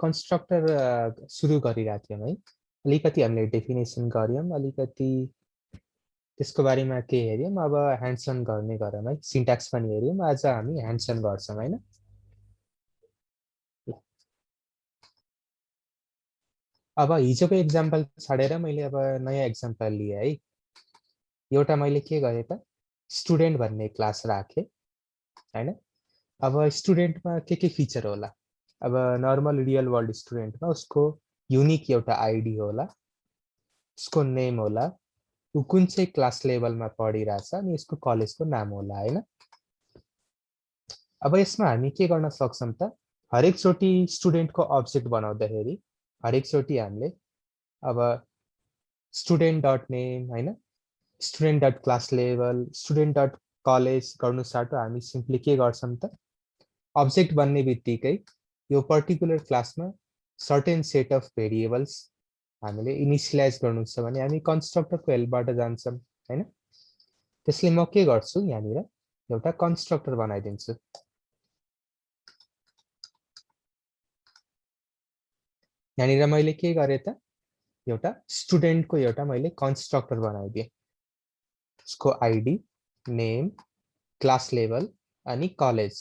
Constructor सुरु गरिरहेको थियौँ है। अलिकति हामीले डेफिनेसन गऱ्यौँ, अलिकति त्यसको बारेमा के हेऱ्यौँ। अब ह्यान्ड्स अन गर्ने गरौँ है, सिन्ट्याक्स पनि हेऱ्यौँ। आज हामी ह्यान्ड्स अन गर्छौँ होइन। अब हिजोको एक्जाम्पल छाडेर मैले अब नयाँ एक्जाम्पल लिएँ है। एउटा मैले के गरेँ त, स्टुडेन्ट भन्ने क्लास राखेँ होइन। अब स्टुडेन्टमा के फिचर होला, अब नर्मल रियल वर्ल्ड स्टुडेन्टमा उसको युनिक एउटा आइडी होला, उसको नेम होला, ऊ कुन चाहिँ क्लास लेभलमा पढिरहेछ अनि यसको कलेजको नाम होला होइन। अब यसमा हामी के गर्न सक्छौँ त, हरेकचोटि स्टुडेन्टको अब्जेक्ट बनाउँदाखेरि हरेकचोटि हामीले अब स्टुडेन्ट डट नेम होइन, student dot class level, student dot college गर्नु साटो हामी सिम्पली के गर्छौँ त, अब्जेक्ट बन्ने बित्तिकै यो पर्टिकुलर क्लासमा सर्टेन सेट अफ भेरिएबल्स हामीले इनिसियलाइज गर्नु छ भने हामी कन्स्ट्रक्टरको हेल्पबाट जान्छौँ होइन। त्यसले म के गर्छु, यहाँनिर एउटा कन्स्ट्रक्टर बनाइदिन्छु। यहाँनिर मैले के गरेँ त, एउटा स्टुडेन्टको एउटा मैले कन्स्ट्रक्टर बनाइदिएँ। उसको आइडी, नेम, क्लास लेभल अनि कलेज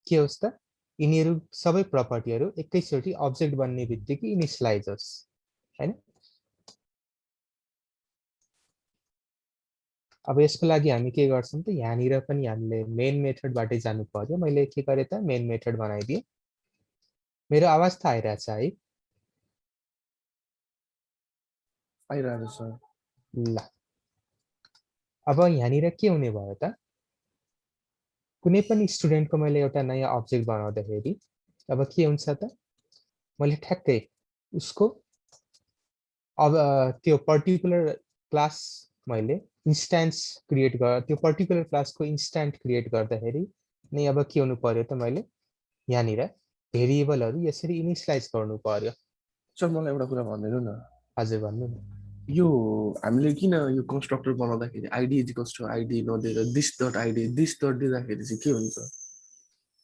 के होस् त, यिनीहरू सबै प्रपर्टीहरू एकैचोटि अब्जेक्ट बन्ने बित्तिकै इनिसियलाइज होस् होइन। अब यसको लागि हामी के गर्छौँ त, यहाँनिर पनि हामीले मेन मेथडबाटै जानु पर्यो। मैले के गरेँ त, मेन मेथड बनाइदिएँ। मेरो आवाज त आइरहेछ है? आइरहेको छ। ल अब यहाँनिर के हुने भयो त, कुनै पनि स्टुडेन्टको मैले एउटा नयाँ अब्जेक्ट बनाउँदाखेरि अब के हुन्छ त, मैले ठ्याक्कै उसको अब त्यो पर्टिकुलर क्लास मैले इन्स्ट्यान्स क्रिएट त्यो पर्टिकुलर क्लासको इन्स्ट्यान्ट क्रिएट गर्दाखेरि नै अब के हुनु पर्यो त, मैले यहाँनिर भेरिएबलहरू यसरी इनिसियलाइज गर्नु पर्यो। सर मलाई एउटा कुरा भनिदिनु न। हजुर भन्नु न। यो हामीले किन यो कन्स्ट्रक्टर बनाउँदाखेरि आइडी इक्वल्स टु आइडी नदिएर this dot ID this dot दिँदाखेरि चाहिँ के हुन्छ?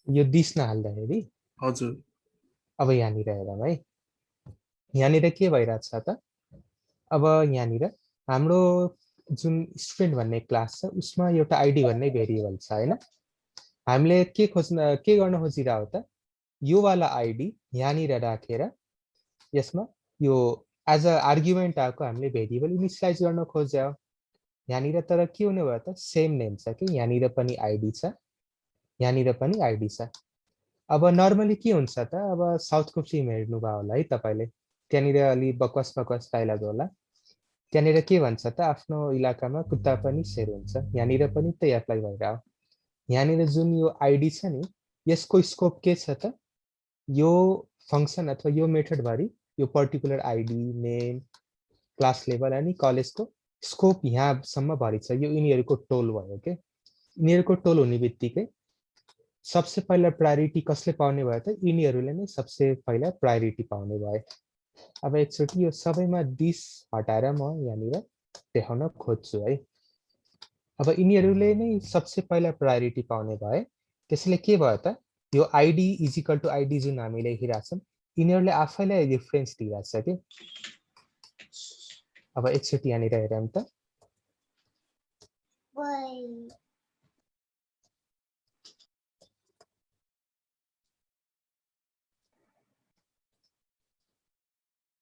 यो दिस नहाल्दाखेरि हजुर अब यहाँनिर हेरौँ है, यहाँनिर के भइरहेछ त, अब यहाँनिर हाम्रो जुन स्टुडेन्ट भन्ने क्लास छ उसमा एउटा आइडी भन्ने भेरिएबल छ होइन। हामीले के गर्न खोजिरहेको त, यो वाला आइडी यहाँनिर राखेर यसमा यो एज अ आर्ग्युमेन्ट आएको हामीले भेरिएबल इनिसियलाइज गर्न खोज्यो यहाँनिर। तर के हुने भयो त, सेम नेम छ कि, यहाँनिर पनि आइडी छ, यहाँनिर पनि आइडी छ। अब नर्मली के हुन्छ त, अब साउथको फिल्म हेर्नुभयो होला है तपाईँले, त्यहाँनिर अलि बकवास बकवास डाइलग होला। त्यहाँनिर के भन्छ त, आफ्नो इलाकामा कुत्ता पनि शेर हुन्छ, यहाँनिर पनि त्यही एप्लाई भइरह्यो। यहाँनिर जुन यो आइडी छ नि, यसको स्कोप के छ त, यो फङ्सन अथवा यो मेथडभरि यो particular ID, name, class level अनि कलेजको स्कोप यहाँसम्म भरि छ। यो यिनीहरूको टोल भयो के। यिनीहरूको टोल हुने बित्तिकै सबसे पहिला प्रायोरिटी कसले पाउने भयो त, यिनीहरूले नै सबसे पहिला प्रायोरिटी पाउने भयो। अब एकचोटि यो सबैमा दिस हटाएर म यहाँनिर देखाउन खोज्छु है। अब यिनीहरूले नै सबसे पहिला प्रायोरिटी पाउने भए, त्यसैले के भयो त, यो आइडी इजिकल टु आइडी जुन हामी लेखिरहेछौँ यिनीहरूले आफैलाई रिफरेन्स दिइरहेछ कि। अब एकचोटि यहाँनिर हेरौँ त,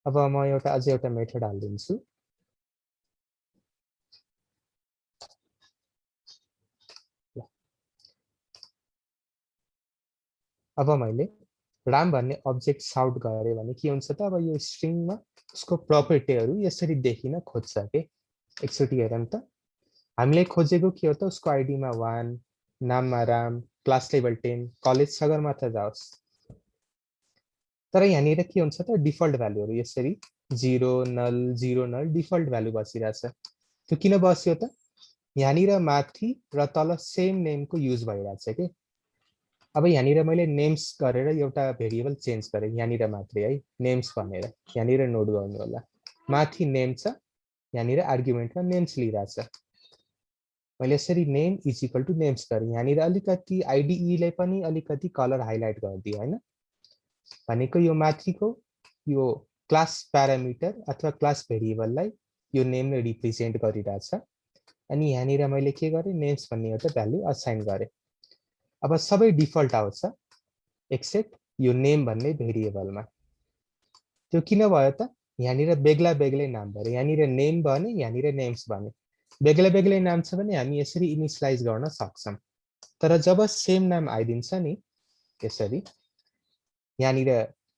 अब म अझै एउटा मेथड हालिदिन्छु। अब मैले राम भन्ने अब्जेक्ट साउट गरेँ भने के हुन्छ त, अब यो स्ट्रिङमा उसको प्रपर्टीहरू यसरी देखिन खोज्छ के। एकचोटि हेरौँ त, हामीले खोजेको के हो त, उसको आइडीमा 1, नाममा Ram, class level 10, college Sagarmatha जाओस्। तर यहाँनिर के हुन्छ त, डिफल्ट भ्यालुहरू यसरी 0 नल 0 नल डिफल्ट भ्यालु बसिरहेछ। त्यो किन बस्यो त, यहाँनिर माथि र तल सेम नेमको युज भइरहेछ कि। अब यहाँनिर मैले नेम्स गरेर एउटा भेरिएबल चेन्ज गरेँ यहाँनिर मात्रै है, नेम्स भनेर यहाँनिर नोट गर्नु होला। माथि नेम छ, यहाँनिर आर्ग्युमेन्टमा नेम्स लिइरहेछ। मैले यसरी name is equal to names गरेँ। यहाँनिर अलिकति आइडिईले पनि अलिकति कलर हाइलाइट गरिदियो होइन। भनेको यो माथिको यो क्लास प्यारामिटर अथवा क्लास भेरिएबललाई यो नेमले रिप्रेजेन्ट गरिरहेछ। अनि यहाँनिर मैले के गरेँ, नेम्स भन्ने एउटा भ्यालु असाइन गरेँ। अब सबै डिफल्ट आउँछ एक्सेप्ट यो नेम भन्ने भेरिएबलमा। त्यो किन भयो त, यहाँनिर बेग्ला बेग्लै नाम भयो। यहाँनिर नेम भने, यहाँनिर नेम्स भने। बेग्ला बेग्लै नाम छ भने हामी यसरी इनिसियलाइज गर्न सक्छौँ। तर जब सेम नाम आइदिन्छ नि यसरी, यहाँनिर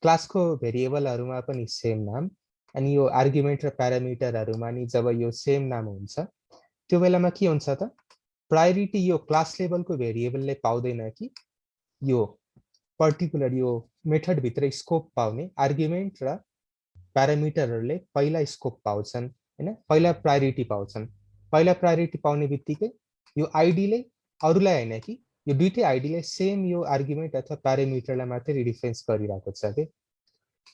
क्लासको भेरिएबलहरूमा पनि सेम नाम, अनि यो आर्गुमेन्ट र प्यारामिटरहरूमा नि जब यो सेम नाम हुन्छ, त्यो बेलामा के हुन्छ त, प्रायोरिटी यो क्लास लेभलको भेरिएबलले पाउँदैन कि यो पर्टिकुलर यो मेथडभित्र स्कोप पाउने आर्गुमेन्ट र प्यारामिटरहरूले पहिला स्कोप पाउँछन् हैन, पहिला प्रायोरिटी पाउँछन्। पहिला प्रायोरिटी पाउने बित्तिकै यो आइडीले अरूलाई हैन कि यो दुईटै आइडीले सेम यो आर्गुमेन्ट अथवा प्यारामिटरलाई मात्रै रिफरेन्स गरिरहेको छ के।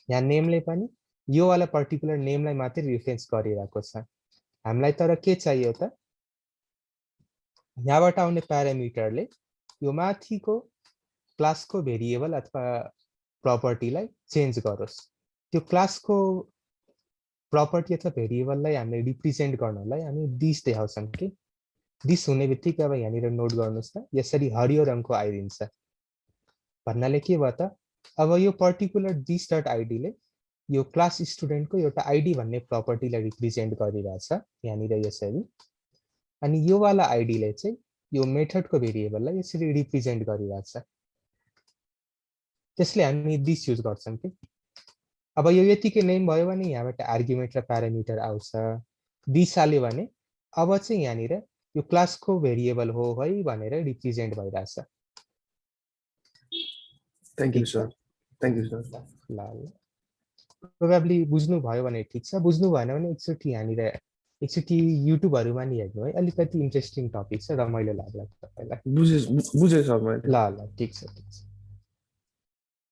यहाँ नेमले पनि यो वाला पर्टिकुलर नेमलाई मात्रै रिफरेन्स गरिरहेको छ। हामीलाई तर के चाहियो त, यहाँबाट आउने प्यारामिटरले यो माथिको क्लासको भेरिएबल अथवा प्रपर्टीलाई चेन्ज गरोस्। त्यो क्लासको प्रपर्टी अथवा भेरिएबललाई हामीले रिप्रेजेन्ट गर्नलाई हामी दिस देखाउँछौँ कि दिस हुने बित्तिकै अब यहाँनिर नोट गर्नुहोस् त, यसरी हरियो रङको आइदिन्छ। भन्नाले के भयो त, अब यो पर्टिकुलर दिस डट आइडीले यो क्लास स्टुडेन्टको एउटा आइडी भन्ने प्रपर्टीलाई रिप्रेजेन्ट गरिरहेछ यहाँनिर यसरी। अनि यो वाला आइडीले चाहिँ यो मेथडको भेरिएबललाई यसरी रिप्रेजेन्ट गरिरहेछ। त्यसले हामी दिस युज गर्छौँ कि। अब यो यतिकै नेम भयो भने यहाँबाट आर्गुमेन्ट र प्यारामिटर आउँछ। दिस हाल्यो भने अब चाहिँ यहाँनिर यो क्लासको भेरिएबल हो है भनेर रिप्रेजेन्ट भइरहेछ। Thank you sir, thank you sir. ल ल, प्रोबेबली बुझ्नु भयो भने ठिक छ, बुझ्नु भएन भने एकचोटि यहाँनिर एकचोटि युट्युबहरूमा नि हेर्नु है, अलिकति इन्ट्रेस्टिङ टपिक छ, रमाइलो लाग्ला तपाईँलाई। बुझेँ सर मैले। ल ल, ठिक छ ठिक छ।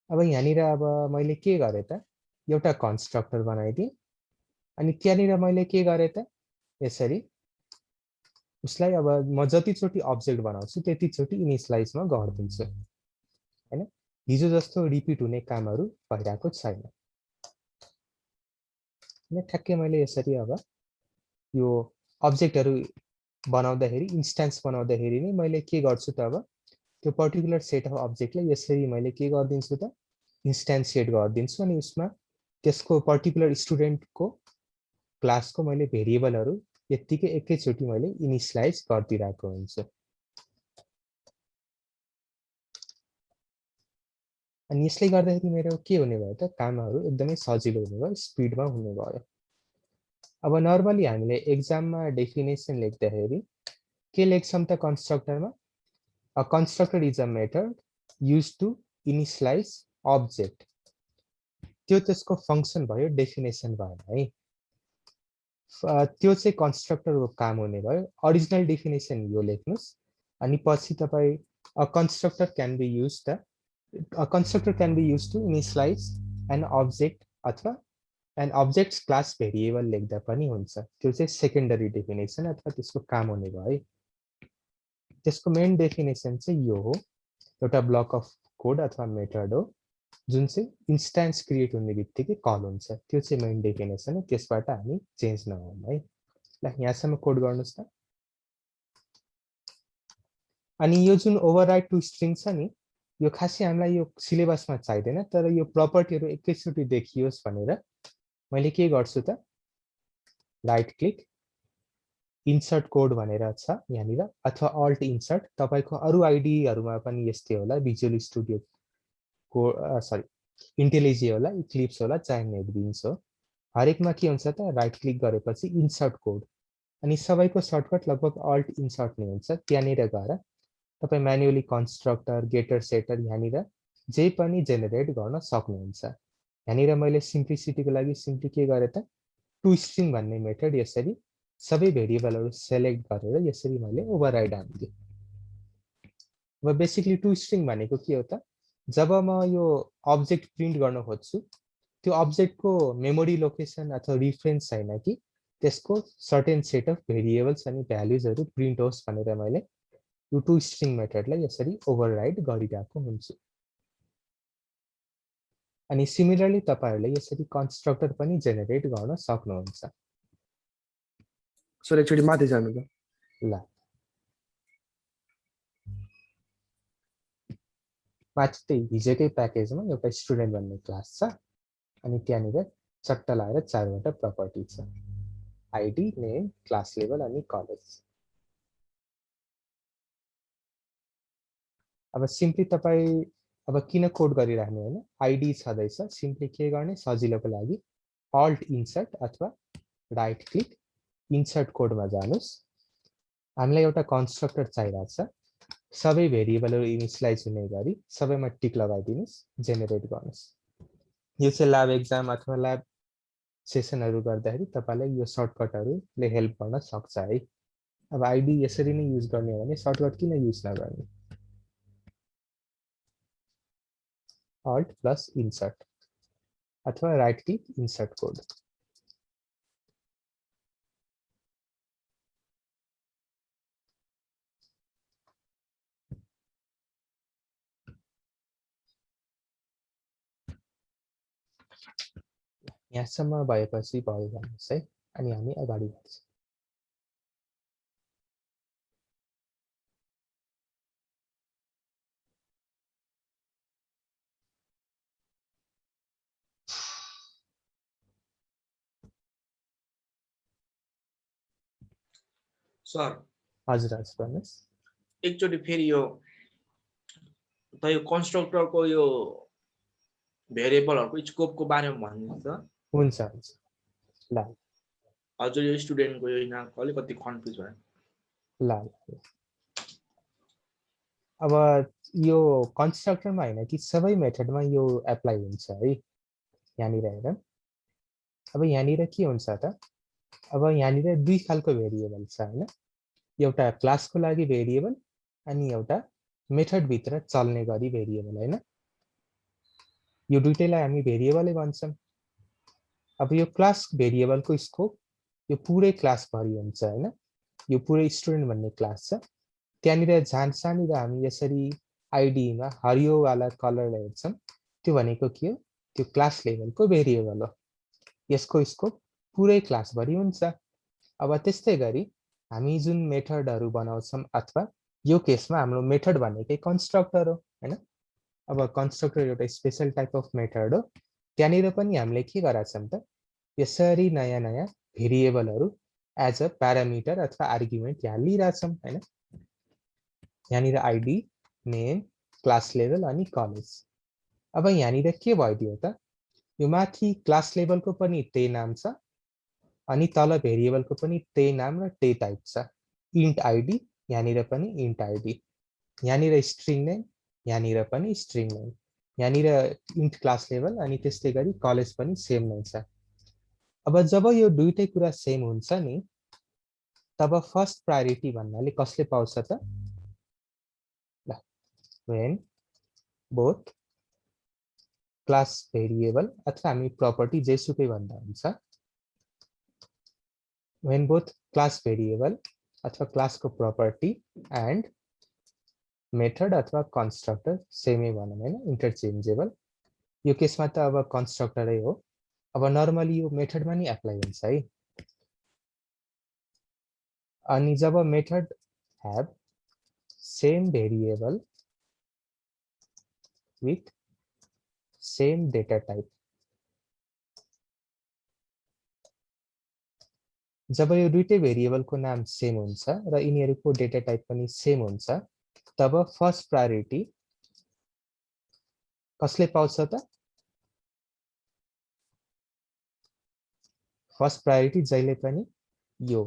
अब यहाँनिर अब मैले के गरेँ त, एउटा कन्स्ट्रक्टर बनाइदिएँ। अनि त्यहाँनिर मैले के गरेँ त, यसरी उसलाई अब म जतिचोटि अब्जेक्ट बनाउँछु त्यतिचोटि इनिसियलाइजमा गरिदिन्छु हैन। हिजो जस्तो रिपिट हुने कामहरू भइरहेको छैन। ठ्याक्कै मैले यसरी अब यो अब्जेक्टहरू बनाउँदाखेरि, इन्स्ट्यान्स बनाउँदाखेरि नै मैले के गर्छु त, अब त्यो पर्टिकुलर सेट अफ अब्जेक्टलाई यसरी मैले के गरिदिन्छु त, इन्स्ट्यान्सिएट गरिदिन्छु। अनि उसमा त्यसको पर्टिकुलर स्टुडेन्टको क्लासको मैले भेरिएबलहरू यत्तिकै एकैचोटि मैले इनिसियलाइज गरिदिरहेको हुन्छु। अनि यसले गर्दाखेरि मेरो के हुने भयो त, कामहरू एकदमै सजिलो हुने भयो, स्पिडमा हुने भयो। अब नर्मली हामीले एक्जाममा डेफिनेसन लेख्दाखेरि के लेख्छौँ त कन्स्ट्रक्टरमा, a constructor is a method use to initialise object. त्यो त्यसको फङ्सन भयो, डेफिनेसन भएन है। त्यो चाहिँ कन्स्ट्रक्टरको काम हुने भयो। अरिजिनल डेफिनेसन यो लेख्नुहोस्। अनि पछि तपाईँ a constructor can be use the, a constructor can be used to initialize an object अथवा an object's class variable लेख्दा पनि हुन्छ। त्यो चाहिँ सेकेन्डरी डेफिनेसन अथवा त्यसको काम हुने भयो है। त्यसको मेन डेफिनेसन चाहिँ यो हो, एउटा ब्लक अफ कोड अथवा मेथड हो जुन चाहिँ इन्स्ट्यान्स क्रिएट हुने बित्तिकै कल हुन्छ। त्यो चाहिँ मेन डेफिनेसन हो, त्यसबाट हामी चेन्ज नगरौँ है। ल यहाँसम्म कोड गर्नुहोस् त। अनि यो जुन ओभरराइड टु स्ट्रिङ छ नि, यो खासै हामीलाई यो सिलेबसमा चाहिँदैन, तर यो प्रपर्टीहरू एकैचोटि देखियोस् भनेर मैले के गर्छु त, राइट क्लिक इन्सर्ट कोड भनेर छ यहाँनिर, अथवा अल्ट इन्सर्ट। तपाईँको अरू आइडीहरूमा पनि यस्तै होला, भिजुअल स्टुडियो को सरी इन्टेलिजी होला, इक्लिप्स होला, चाहे नेटबिन्स हो, हरेकमा के हुन्छ त, राइट क्लिक गरेपछि इन्सर्ट कोड। अनि सबैको सर्टकट लगभग अल्ट इन्सर्ट नै हुन्छ। त्यहाँनिर गएर तपाईँ म्यानुअली कन्स्ट्रक्टर, गेटर, सेटर यहाँनिर जे पनि जेनेरेट गर्न सक्नुहुन्छ। यहाँनिर मैले सिम्प्लिसिटीको लागि सिम्पली के गरेँ त, टु स्ट्रिङ भन्ने मेथड यसरी सबै भेरिएबलहरू सेलेक्ट गरेर यसरी मैले ओभरराइड हानिदिएँ। अब बेसिकली टु स्ट्रिङ भनेको के हो त, जब म यो अब्जेक्ट प्रिन्ट गर्न खोज्छु, त्यो अब्जेक्टको मेमोरी लोकेसन अथवा रिफरेन्स छैन कि त्यसको सर्टेन सेट अफ भेरिएबल्स अनि भ्याल्युजहरू प्रिन्ट होस् भनेर मैले यो टु स्ट्रिङ मेथडलाई यसरी ओभरराइड गरिरहेको हुन्छु। अनि सिमिलरली तपाईहरुले यसरी कन्स्ट्रक्टर पनि जेनेरेट गर्न सक्नुहुन्छ। सर एकचोटि माथि जानु त। ल माथि त्यही हिजोकै प्याकेजमा एउटा स्टुडेन्ट भन्ने क्लास छ अनि त्यहाँनिर चट्ट लगाएर चारवटा प्रपर्टी छ, आइडी, नेम, क्लास लेभल अनि कलेज। अब सिम्पली तपाई अब किन कोड गरिराख्नु हैन, आइडी छदैछ, सिम्पली के गर्ने सजिलोको लागि अल्ट इन्सर्ट अथवा राइट क्लिक इन्सर्ट कोडमा जानुस्। हामीलाई एउटा कन्स्ट्रक्टर चाहिरहेछ, सबै भेरिएबलहरु इनिशियलाइज हुने गरी सबैमा टिक लगाइदिनुस्, जेनेरेट गर्नुस्। यो चाहिँ ल्याब एक्जाम अथवा ल्याब सेसनहरु गर्दाखेरि तपाईलाई यो सर्टकटहरुले हेल्प गर्न सक्छ है। अब आइडी यसरी नै युज गर्ने हो भने सर्टकट किन युज नगर्ने। अल्ट प्लस इन्सर्ट अथवा राइट क्लिक इन्सर्ट कोड। यहाँसम्म भएपछि भयो भन्नुस् है, अनि हामी अगाडि बढ्छौं। सर हजुर हजुर भन्नुस्। एकचोटि फेरि यो त यो कन्स्ट्रक्टरको यो भेरिएबलहरुको स्कोपको बारेमा भन्नुहुन्छ त। हुन्छ हुन्छ ल हजुर यो स्टुडेन्टको यो यिनीहरुको अलिकति कन्फ्युज भयो। ल अब यो कन्स्ट्रक्टरमा हैन कि सबै मेथडमा यो एप्लाई हुन्छ है। यहाँनिर हेर, अब यहाँनिर के हुन्छ त, अब यहाँनिर दुई खालको भेरिएबल छ हैन, एउटा क्लासको लागि भेरिएबल अनि एउटा मेथड भित्र चल्ने गरी भेरिएबल हैन। यो दुईटैलाई हामी भेरिएबलै भन्छौं। अब यो क्लास भेरिएबलको स्कोप यो पुरै क्लास भरि हुन्छ हैन। यो पुरै स्टुडेन्ट भन्ने क्लास छ, त्यहाँनिर जान्छानिर हामी यसरी आइडीमा हरियो वाला कलर हेर्छौं, त्यो भनेको के हो, त्यो क्लास लेभलको भेरिएबल हो। यसको स्कोप पुरै क्लास भरि हुन्छ। अब त्यस्तै गरी हामी जुन मेथडहरु बनाउँछौं अथवा यो केसमा हाम्रो मेथड भनेकै कन्स्ट्रक्टर हो हैन। अब कन्स्ट्रक्टर एउटा स्पेशल टाइप अफ मेथड हो, त्यहाँनिर पनि हामीले के गराछौं त, यसरी नयाँ नयाँ भेरिएबलहरु एज अ प्यारामिटर अथवा आर्गुमेन्ट यहाँ लिइराछौं हैन। यहाँनिर आइडी, नेम, क्लास लेभल अनि कलेज। अब यहाँनिर के भइदियो त, यो माथि क्लास लेभलको पनि त्यही नाम छ अनि तल भेरिएबलको पनि त्यही नाम र त्यही टाइप छ, इन्ट आइडी, यहाँनिर पनि इन्ट आइडी, यहाँनिर स्ट्रिङ नेम, यहाँनिर पनि स्ट्रिङ नेम, यहाँनिर इन्ट क्लास लेभल अनि त्यस्तै गरी कलेज पनि सेम नै छ। अब जब यो दुईटै कुरा सेम हुन्छ नि, तब फर्स्ट प्रायोरिटी भन्नाले कसले पाउँछ त, ल when both क्लास भेरिएबल अथवा हामी प्रपर्टी जेसुकै भन्दा हुन्छ, when both क्लास भेरिएबल अथवा क्लासको प्रपर्टी एन्ड मेथड अथवा कन्स्ट्रक्टर सेमै भनौँ हैन, इन्टरचेन्जेबल। यो केसमा त अब कन्स्ट्रक्टरै हो। अब नर्मली यो मेथडमा नि एप्लाई हुन्छ है। अनि जब method have same variable with same data type, जब यो दुईटै भेरिएबलको नाम सेम हुन्छ र यिनीहरुको डेटा टाइप पनि सेम हुन्छ, तब फर्स्ट प्रायोरिटी कसले पाउँछ त, फर्स्ट प्रायोरिटी जहिले पनि यो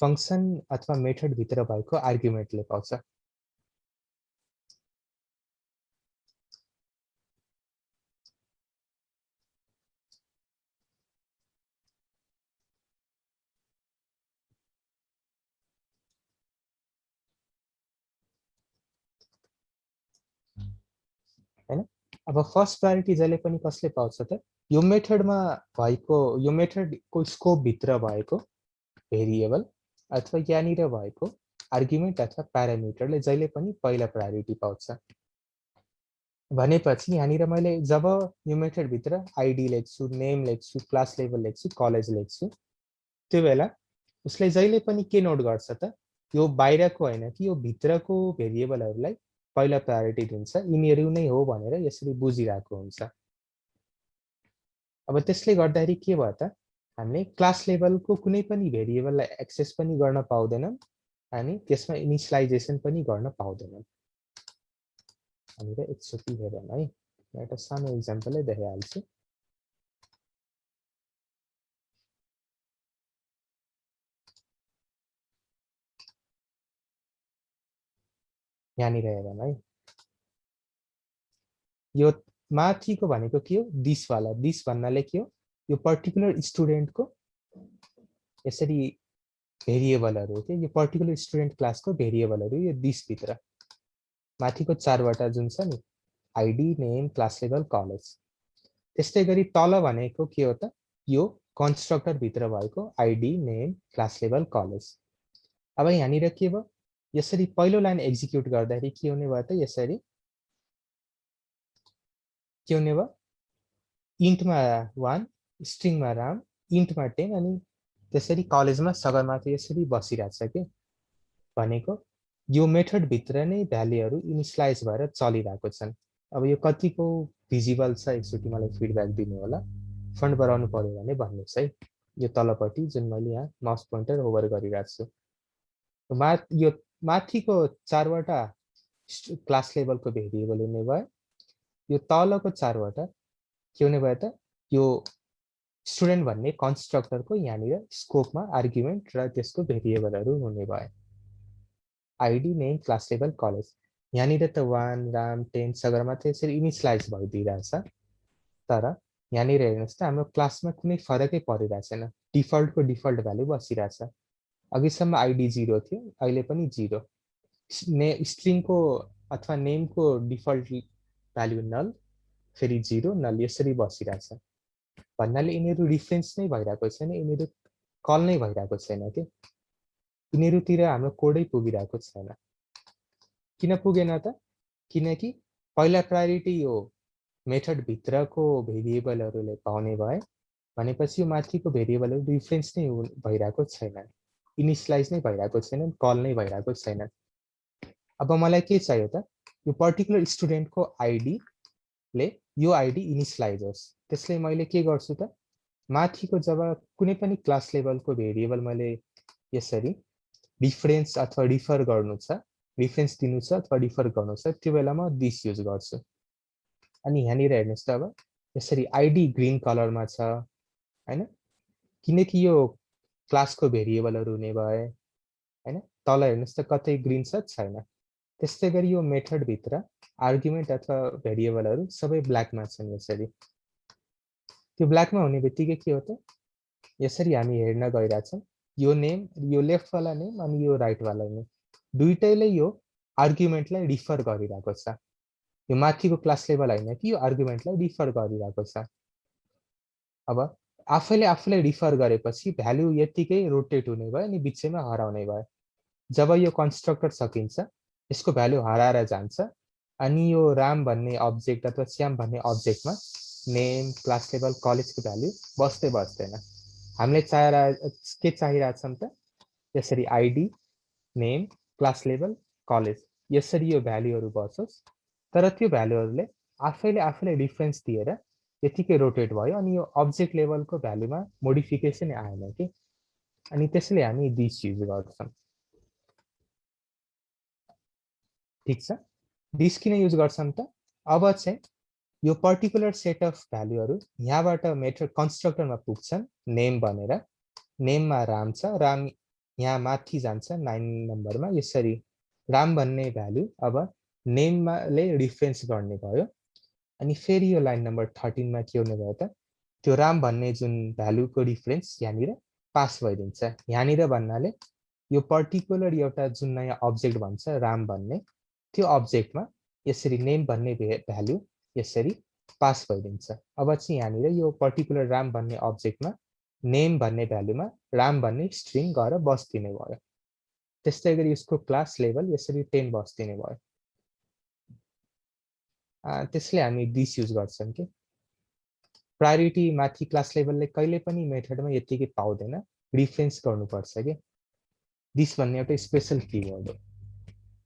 फंक्सन अथवा मेथड भित्र भएको आर्गुमेन्टले पाउँछ। हैन। अब फर्स्ट प्रायोरिटी जहिले पनि कसले पाउँछ त, यो मेथडमा भएको, यो मेथडको स्कोप भित्र भएको भेरिएबल अथवा यहाँनिर भएको आर्गुमेन्ट अथवा प्यारामिटरले जहिले पनि पहिला प्रायोरिटी पाउँछ। भनेपछि यहाँनिर मैले जब यो मेथड भित्र आइडी लेख्छु, नेम लेख्छु, क्लास लेभल लेख्छु, कलेज लेख्छु, त्यो बेला उसले जहिले पनि के नोट गर्छ त, यो बाहिरको होइन कि यो भित्रको भेरिएबलहरूलाई पहिला प्रायोरिटी दिन्छ, यिनीहरू नै हो भनेर यसरी बुझिरहेको हुन्छ। अब त्यसले गर्दाखेरि के भयो त, हामीले क्लास लेभलको कुनै पनि भेरिएबललाई एक्सेस पनि गर्न पाउँदैनौँ अनि त्यसमा इनिसियलाइजेसन पनि गर्न पाउँदैनौँ। हामीलाई एकचोटि हेरौँ है, एउटा सानो इक्जाम्पलै देखाइहाल्छु। यहाँनिर हेरौँ है, यो माथिको भनेको के हो, दिसवाला, दिस भन्नाले के हो, यो पर्टिकुलर स्टुडेन्टको यसरी भेरिएबलहरू हो कि यो पर्टिकुलर स्टुडेन्ट क्लासको भेरिएबलहरू यो दिसभित्र माथिको चारवटा जुन छ नि, ID, name, class level, college. त्यस्तै गरी तल भनेको के हो त, यो कन्स्ट्रक्टर भित्र भएको ID, name, class level, college. अब यहाँनिर के भयो, यसरी पहिलो लाइन एक्जिक्युट गर्दाखेरि के हुने भयो त, यसरी के हुने भयो, इन्टमा 1, स्ट्रिङमा राम, इन्टमा 10 अनि त्यसरी कलेजमा सगरमाथा यसरी बसिरहेछ के। भनेको यो मेथड भित्र नै भ्यालुहरू इनिसियलाइज भएर चलिरहेको छन्। अब यो कतिको भिजिबल छ एकचोटि मलाई फिडब्याक दिनु होला, फन्ट बढाउनु पर्यो भने भन्नुहोस् है। यो तलपट्टि जुन मैले यहाँ माउस पोइन्टर होभर गरिरहेको छु, यो माथिको चारवटा क्लास लेभलको भेरिएबल हुने भयो, यो तलको चारवटा के हुने भयो त, यो स्टुडेन्ट भन्ने कन्स्ट्रक्टरको यहाँनिर स्कोपमा आर्ग्युमेन्ट र त्यसको भेरिएबलहरू हुने भयो, ID, name, class level, college. यहाँनिर त 1, राम, 10 सगरमाथा यसरी इनिसियलाइज भइदिइरहेछ, तर यहाँनिर हेर्नुहोस् त, हाम्रो क्लासमा कुनै फरकै परिरहेको छैन, डिफल्टको डिफल्ट भ्यालु बसिरहेछ। अघिसम्म आइडी 0 थियो, अहिले पनि 0, स्ट्रिङको अथवा नेमको डिफल्ट भ्यालु नल, फेरि 0, नल, यसरी बसिरहेछ। भन्नाले यिनीहरू रिफरेन्स नै भइरहेको छैन, यिनीहरू कल नै भइरहेको छैन कि, यिनीहरूतिर हाम्रो कोडै पुगिरहेको छैन। किन पुगेन त, किनकि पहिला प्रायोरिटी यो मेथड भित्रको भेरिएबलहरूले पाउने भए, भनेपछि यो माथिको भेरिएबलहरू रिफरेन्स नै भइरहेको छैन, इनिसियलाइज नै भइरहेको छैन, कल नै भइरहेको छैन। अब मलाई के चाहियो त, यो पर्टिकुलर स्टुडेन्टको आइडीले यो आइडी इनिसियलाइज होस्। त्यसले मैले के गर्छु त, माथिको जब कुनै पनि क्लास लेभलको भेरिएबल मैले यसरी डिफरेन्स अथवा रिफर गर्नु छ, रिफरेन्स दिनु छ अथवा रिफर गर्नु छ, त्यो बेला म दिस युज गर्छु। अनि यहाँनिर हेर्नुहोस् त, अब यसरी आइडी ग्रीन कलरमा छ हैन, किनकि यो क्लासको भेरिएबलहरू हुने भए हैन। तल हेर्नुहोस् त कतै ग्रीन छ, छैन। त्यस्तै गरी यो मेथड भित्र आर्ग्युमेन्ट अथवा भेरिएबलहरू सबै ब्ल्याकमा छन् यसरी। त्यो ब्ल्याकमा हुने बित्तिकै के हो त, यसरी हामी हेर्न गइरहेछौँ, यो नेम, यो लेफ्टवाला नेम अनि यो राइटवाला नेम दुईटैले यो आर्ग्युमेन्टलाई रिफर गरिरहेको छ। यो माथिको क्लास लेभल होइन कि यो आर्ग्युमेन्टलाई रिफर गरिरहेको छ। अब आफैले आफूलाई रिफर गरेपछि भ्यालु यतिकै रोटेट हुने भयो अनि बिचैमा हराउने भयो। जब यो कन्स्ट्रक्टर सकिन्छ, यसको भ्यालु हराएर जान्छ अनि यो राम भन्ने अब्जेक्ट अथवा श्याम भन्ने अब्जेक्टमा नेम, क्लास लेभल, कलेजको भ्यालु बस्दैन। हामीले के चाहिरहेछौँ त, यसरी ID, name, class level, college यसरी यो भ्यालुहरू बसोस्, तर त्यो भ्यालुहरूले आफैले आफूलाई रिफरेन्स दिएर यतिकै रोटेट भयो अनि यो अब्जेक्ट लेभलको भ्यालुमा मोडिफिकेसन आएन कि, अनि त्यसले हामी दिस युज गर्छौँ। ठिक छ, दिस किन युज गर्छौँ त, अब चाहिँ यो पर्टिकुलर सेट अफ भ्यालुहरू यहाँबाट मेथड कन्स्ट्रक्टरमा पुग्छन्, नेम भनेर, नेममा राम छ, राम यहाँ माथि जान्छ 9 नम्बरमा, यसरी राम भन्ने भ्यालु अब नेमले रिफरेन्स गर्ने भयो। अनि फेरि यो लाइन नम्बर 13 मा के हुने भयो त, त्यो राम भन्ने जुन भ्यालुको रिफरेन्स यहाँनिर पास भइदिन्छ। यहाँनिर भन्नाले यो पर्टिकुलर एउटा जुन नयाँ अब्जेक्ट भन्छ राम भन्ने, त्यो अब्जेक्टमा यसरी नेम भन्ने भ्यालु यसरी पास भइदिन्छ। अब चाहिँ यहाँनिर यो पर्टिकुलर राम भन्ने अब्जेक्टमा नेम भन्ने भ्यालुमा राम भन्ने स्ट्रिङ गएर बस्दिने भयो। त्यस्तै गरी यसको क्लास लेभल यसरी 10 बस्दिने भयो। त्यसले हामी दिस युज गर्छौँ कि प्रायोरिटी माथि क्लास लेभलले कहिले पनि मेथडमा यतिकै पाउँदैन, रिफरेन्स गर्नुपर्छ कि दिस भन्ने एउटा स्पेसल किवर्ड हो।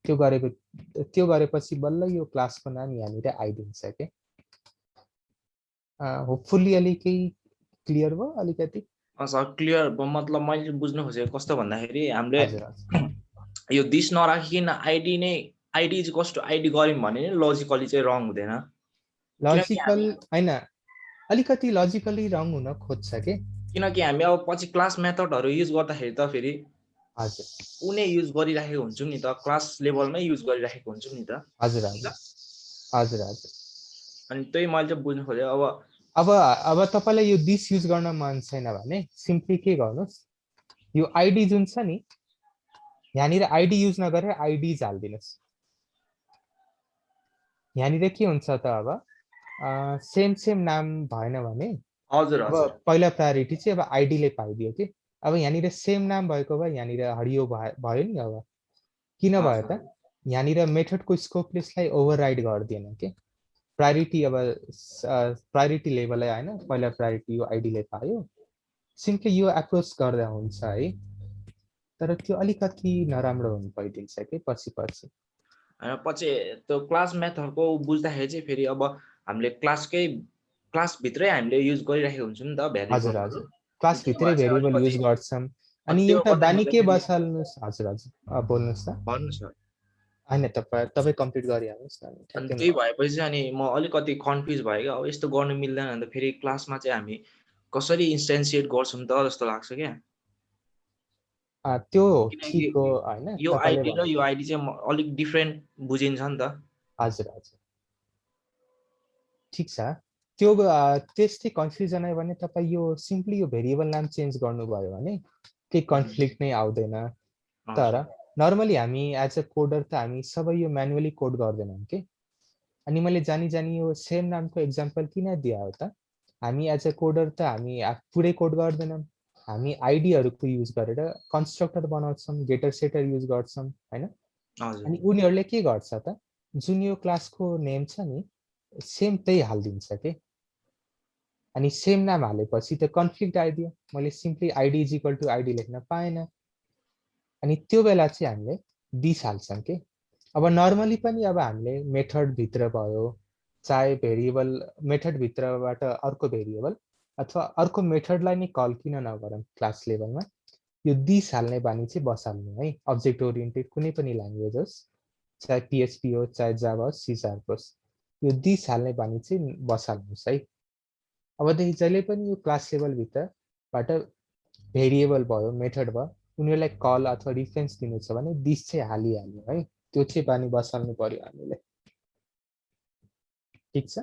त्यो गरेपछि बल्ल यो क्लासको नाम यहाँनिर आइदिन्छ के। होपफुल्ली अलिकति क्लियर भयो अलिकति। सर क्लियर मतलब मैले बुझ्नु खोजेको कस्तो भन्दाखेरि हामीले हजुर यो दिस नराखिकन आइडी नै ID is cast to ID गर्यौँ भने नि लजिकली चाहिँ रङ हुँदैन। लजिकल हैन, अलिकति लजिकली रङ हुन खोज्छ के, किनकि हामी अब पछि क्लास मेथडहरू युज गर्दाखेरि त फेरि हजुर उनी युज गरिराखेको हुन्छौँ नि त, क्लास लेभलमै युज गरिराखेको हुन्छौँ नि त। हजुर हजुर हजुर हजुर। अनि त्यही मैले चाहिँ बुझ्नु खोजेँ। अब तपाईलाई यो दिस युज गर्न मन छैन भने सिम्पली के गर्नुहोस्, यो आइडी जुन छ नि यहाँनिर आइडी युज नगरेर आइडीज हालिदिनुहोस्। यहाँनिर के हुन्छ त अब सेम नाम भएन भने हजुर अब हजुर पहिला प्रायोरिटी चाहिँ अब आइडीले पाइदियो कि। अब यहाँनिर सेम नाम भएको भए यहाँनिर हरियो भयो नि। अब किन भयो त, यहाँनिर मेथडको स्कोपले यसलाई ओभरराइड गर्दैन के। प्रायोरिटी अब प्रायोरिटी लेभलै होइन, पहिला प्रायोरिटी यो आइडीले पायो, सिम्पली यो एप्रोच गर्दा हुन्छ है। तर त्यो अलिकति नराम्रो हुन पाइदिन्छ कि पछि। पछि त्यो क्लास मेथडको बुझ्दाखेरि चाहिँ फेरि अब हामीले क्लासभित्रै हामीले युज गरिरहेको हुन्छौँ नि त भ्याल्यु। हजुर हजुर, क्लासभित्रै भेरिएबल युज गर्छौँ। अनि एउटा बानी के बसाल्नुहोस्। हजुर हजुर बोल्नुहोस् त। भन्नुहोस् न। होइन तपाईँ कम्प्लिट गरिहाल्नुहोस् न। अनि त्यही भएपछि अनि म अलिकति कन्फ्युज भयो कि अब यस्तो गर्नु मिल्दैन भने त फेरि क्लासमा चाहिँ हामी कसरी इन्स्टेन्सिएट गर्छौँ त जस्तो लाग्छ क्या। त्यो ठिक हो होइन, यो आइडी र यो आइडी चाहिँ अलिक डिफ्रेन्ट बुझिन्छ नि त। हजुर हजुर ठिक छ। त्यो त्यस्तै कन्फ्युजन आयो भने तपाईँ यो सिम्पली यो भेरिएबल नाम चेन्ज गर्नुभयो भने केही कन्फ्लिक्ट नै आउँदैन। तर नर्मली हामी एज अ कोडर त हामी सबै यो म्यानुअली कोड गर्दैनौँ कि। अनि मैले जानी यो सेम नामको एक्जाम्पल किन दिए हो त, हामी एज अ कोडर त हामी पुरै कोड गर्दैनौँ। हामी आइडीहरूको युज गरेर कन्स्ट्रक्टर बनाउँछौँ, गेटर सेटर युज गर्छौँ होइन। अनि उनीहरूले के गर्छ त, जुन यो क्लासको नेम छ नि सेम त्यही हालिदिन्छ के। अनि सेम नाम हालेपछि त कन्फ्लिक्ट आइदियो, मैले simply ID is equal to ID लेख्न पाएन। अनि त्यो बेला चाहिँ हामीले दिस हाल्छौँ कि। अब नर्मली पनि अब हामीले मेथडभित्र भयो, चाहे भेरिएबल मेथडभित्रबाट अर्को भेरिएबल अथवा अर्को मेथडलाई नै कल किन नगरौँ क्लास लेभलमा, यो दिस हाल्ने बानी चाहिँ बसाल्नु है। अब्जेक्ट ओरिएन्टेड कुनै पनि ल्याङ्ग्वेज होस्, चाहे पिएचपी हो चाहे जावा होस् सी शार्प होस्, यो दिस हाल्ने बानी चाहिँ बसाल्नुहोस् है। अबदेखि जहिले पनि यो क्लास लेभलभित्रबाट भेरिएबल भयो मेथड भयो उनीहरूलाई कल अथवा रिफरेन्स दिनु छ भने दिस चाहिँ हालिहाल्नु है। त्यो चाहिँ बानी बसाल्नु पर्यो हामीले। ठिक छ।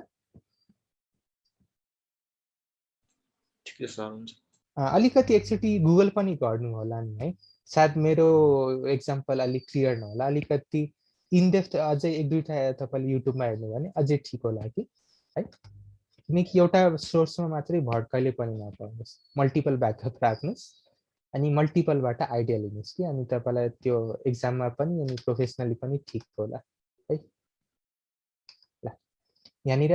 ठिकै छ हुन्छ। अलिकति एकचोटि गुगल पनि गर्नु होला नि है, सायद मेरो एक्जाम्पल अलिक क्लियर नहोला, अलिकति इनडेप्थ अझै एक दुईवटा तपाईँले युट्युबमा हेर्नु भने अझै ठिक होला कि है। किनकि एउटा सोर्समा मात्रै भर कहिले पनि नपर्नुहोस्, मल्टिपल ब्याकअप राख्नुहोस् अनि मल्टिपलबाट आइडिया लिनुहोस् कि। अनि तपाईँलाई त्यो एक्जाममा पनि अनि प्रोफेसनली पनि ठिक होला है। ल यहाँनिर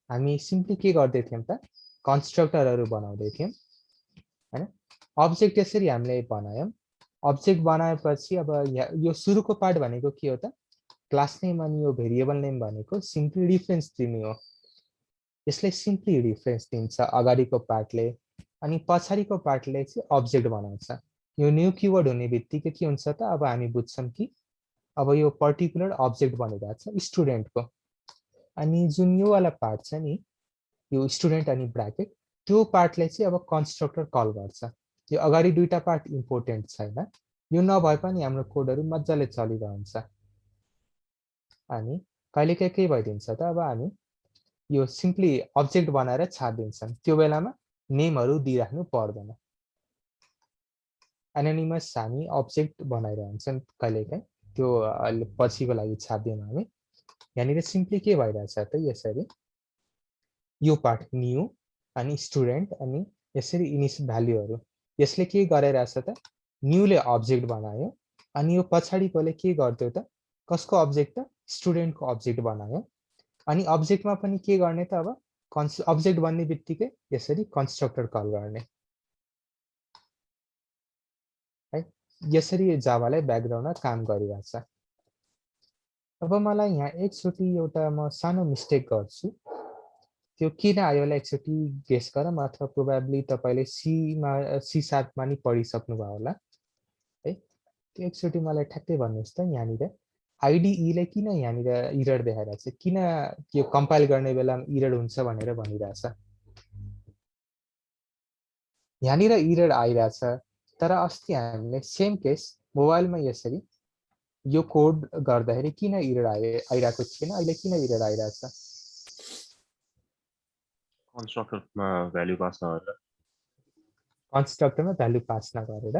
हामी सिम्पली के गर्दै थियौँ त, कन्स्ट्रक्टरहरू बनाउँदै थियौँ होइन। अब्जेक्ट यसरी हामीले बनायौँ। अब्जेक्ट बनाएपछि अब यो सुरुको पार्ट भनेको के हो त, क्लास नेम अनि यो भेरिएबल नेम भनेको सिम्पली रिफरेन्स दिनु हो। यसले सिम्पली रिफरेन्स दिन्छ अगाडिको पार्टले, अनि पछाडिको पार्टले चाहिँ अब्जेक्ट बनाउँछ। यो न्यू किवर्ड हुने बित्तिकै के हुन्छ त, अब हामी बुझ्छौँ कि अब यो पर्टिकुलर अब्जेक्ट बनिरहेको छ स्टुडेन्टको। अनि जुन यो वाला पार्ट छ नि यो स्टुडेन्ट अनि ब्राकेट, त्यो पार्टले चाहिँ अब कन्स्ट्रक्टर कल गर्छ। यो अगाडि दुईटा पार्ट इम्पोर्टेन्ट छैन, यो नभए पनि हाम्रो कोडहरू मजाले चलिरहन्छ। अनि कहिलेकाहीँ के भइदिन्छ त, अब हामी यो सिम्पली अब्जेक्ट बनाएर छाडिदिन्छौँ, त्यो बेलामा नेमहरू दिइराख्नु पर्दैन। एनोनिमस हामी अब्जेक्ट बनाइरहन्छौँ कहिलेकाहीँ, त्यो पछिको लागि छाड्दैनौँ हामी। यहाँनिर सिम्पली के भइरहेछ त, यसरी यो पार्ट न्यू अनि स्टुडेन्ट अनि यसरी इनिस भ्याल्युहरू, यसले के गरिरहेछ त, न्यूले अब्जेक्ट बनायो अनि यो पछाडिकोले के गर्थ्यो त, कसको अब्जेक्ट त, स्टुडेन्टको अब्जेक्ट बनायो। अनि अब्जेक्टमा पनि के गर्ने त अब अब्जेक्ट बन्ने बित्तिकै यसरी कन्स्ट्रक्टर कल गर्ने है। यसरी जावाले ब्याकग्राउन्डमा काम गरिरहेछ। अब मलाई यहाँ एकचोटि एउटा म सानो मिस्टेक गर्छु, त्यो किन आयो होला एकचोटि गेस गरौँ, अथवा प्रोबेबली तपाईँले C#मा नि पढिसक्नु भयो होला है। त्यो एकचोटि मलाई ठ्याक्कै भन्नुहोस् त, यहाँनिर आइडिईले किन यहाँनिर इरर देखाइरहेछ, किन यो कम्पाइल गर्ने बेलामा इरर हुन्छ भनेर भनिरहेछ। यहाँनिर इरर आइरहेछ, तर अस्ति हामीले सेम केस मोबाइलमा यसरी यो कोड गर्दाखेरि किन इरर आइरहेको थिएन, अहिले किन इरर आइरहेछ? कन्स्ट्रक्टरमा भ्यालु पास नगरेर। कन्स्ट्रक्टरमा भ्यालु पास नगरेर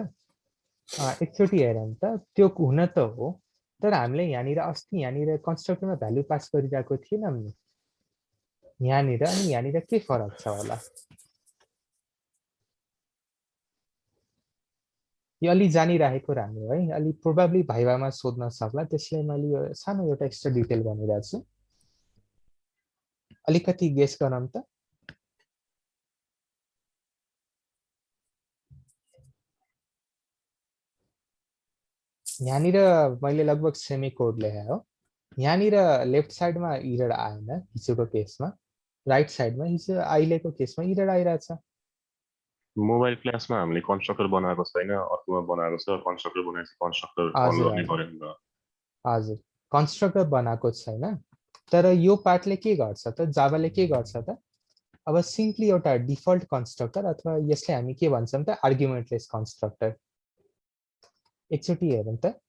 एकचोटि हेरौँ त, त्यो हुन त हो, तर हामीले यहाँनिर अस्ति यहाँनिर कन्स्ट्रक्टरमा भ्यालु पास गरिरहेको थिएनौँ नि यहाँनिर, अनि यहाँनिर के फरक छ होला? यो अलि जानिरहेको राम्रो है, अलि प्रोबेबली भाइभामा सोध्न सक्ला, त्यसले मैले यो सानो एउटा एक्स्ट्रा डिटेल भनिरहेको छु। अलिकति गेस गरौँ त। यहाँनिर मैले लगभग सेमी कोड लेखेँ हो। यहाँनिर लेफ्ट साइडमा इरर आएन हिजोको केसमा, राइट साइडमा हिजो अहिलेको केसमा इरर आइरहेछ। मोबाइल क्लासमा हामीले कन्स्ट्रक्टर बनाएको छैन, अर्कोमा बनाएको छ। कन्स्ट्रक्टर बनाएपछि कन्स्ट्रक्टर कल हजुर गर्ने हजुर गरेन त। हजुर, कन्स्ट्रक्टर बनाएको छैन, तर यो पार्टले के गर्छ त, जावाले के गर्छ त, अब सिम्पली एउटा डिफल्ट कन्स्ट्रक्टर अथवा यसले हामी के भन्छौँ त, आर्गुमेन्टलेस कन्स्ट्रक्टर। एकचोटि हेरौँ त,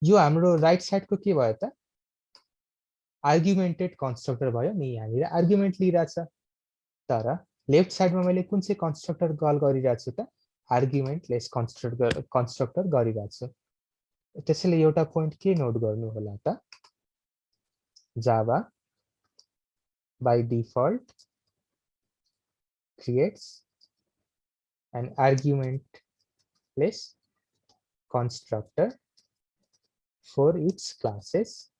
यो हाम्रो राइट साइडको के भयो त, आर्गुमेन्टेड कन्स्ट्रक्टर भयो नि, यहाँनिर आर्गुमेन्ट लिइरहेछ। तर लेफ्ट साइडमा मैले कुन चाहिँ कन्स्ट्रक्टर कल गरिरहेको छु त, आर्गुमेन्टलेस कन्स्ट्रक्टर गरिरहेको छु। त्यसैले एउटा पोइन्ट के नोट गर्नु होला त, Java by default creates an argumentless constructor for its classes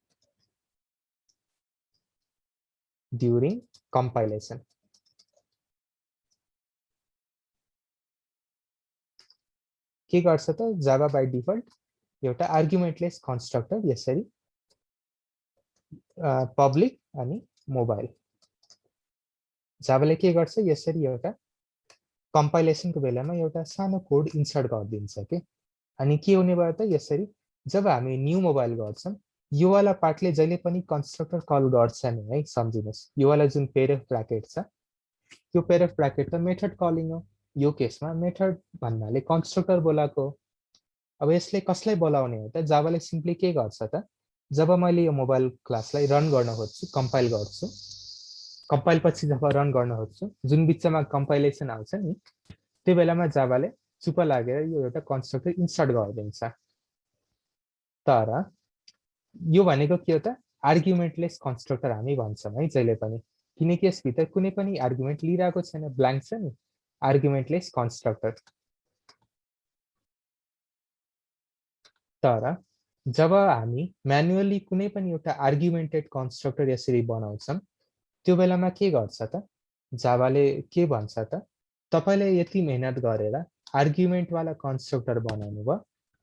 during compilation. के गर्छ त, जावा बाई डिफल्ट एउटा आर्गुमेन्टलेस कन्स्ट्रक्टर यसरी पब्लिक अनि मोबाइल, जावाले के गर्छ यसरी एउटा कम्पाइलेसनको बेलामा एउटा सानो कोड इन्सर्ट गरिदिन्छ के। अनि के हुने भयो त, यसरी जब हामी न्यू मोबाइल गर्छौँ, यो वाला पार्टले जहिले पनि कन्स्ट्रक्टर कल गर्छ नि है, सम्झिनुहोस्। यो वाला जुन पेरेफ ब्र्याकेट छ, त्यो पेरेफ ब्र्याकेट त मेथड कलिङ हो। यो केसमा मेथड भन्नाले कन्स्ट्रक्टर बोलाएको। अब यसले कसलाई बोलाउने हो त, जावाले सिम्पली के गर्छ त, जब मैले यो मोबाइल क्लासलाई रन गर्न खोज्छु, कम्पाइल गर्छु, कम्पाइल पछि जब रन गर्न खोज्छु, जुन बिचमा कम्पाइलेसन आउँछ नि, त्यो बेलामा जावाले चुप लागेर यो एउटा कन्स्ट्रक्टर इन्सर्ट गरिदिन्छ। तर यो भनेको के हो त, आर्गुमेन्टलेस कन्स्ट्रक्टर हामी भन्छौँ है जहिले पनि, किनकि यसभित्र कुनै पनि आर्गुमेन्ट लिइरहेको छैन, ब्ल्याङ्क छ नि, आर्गुमेन्टलेस कन्स्ट्रक्टर। तर जब हामी म्यानुअली कुनै पनि एउटा आर्गुमेन्टेड कन्स्ट्रक्टर यसरी बनाउँछौँ, त्यो बेलामा के गर्छ त, जावाले के भन्छ त, तपाईँले यति मेहनत गरेर आर्गुमेन्टवाला कन्स्ट्रक्टर बनाउनु भयो,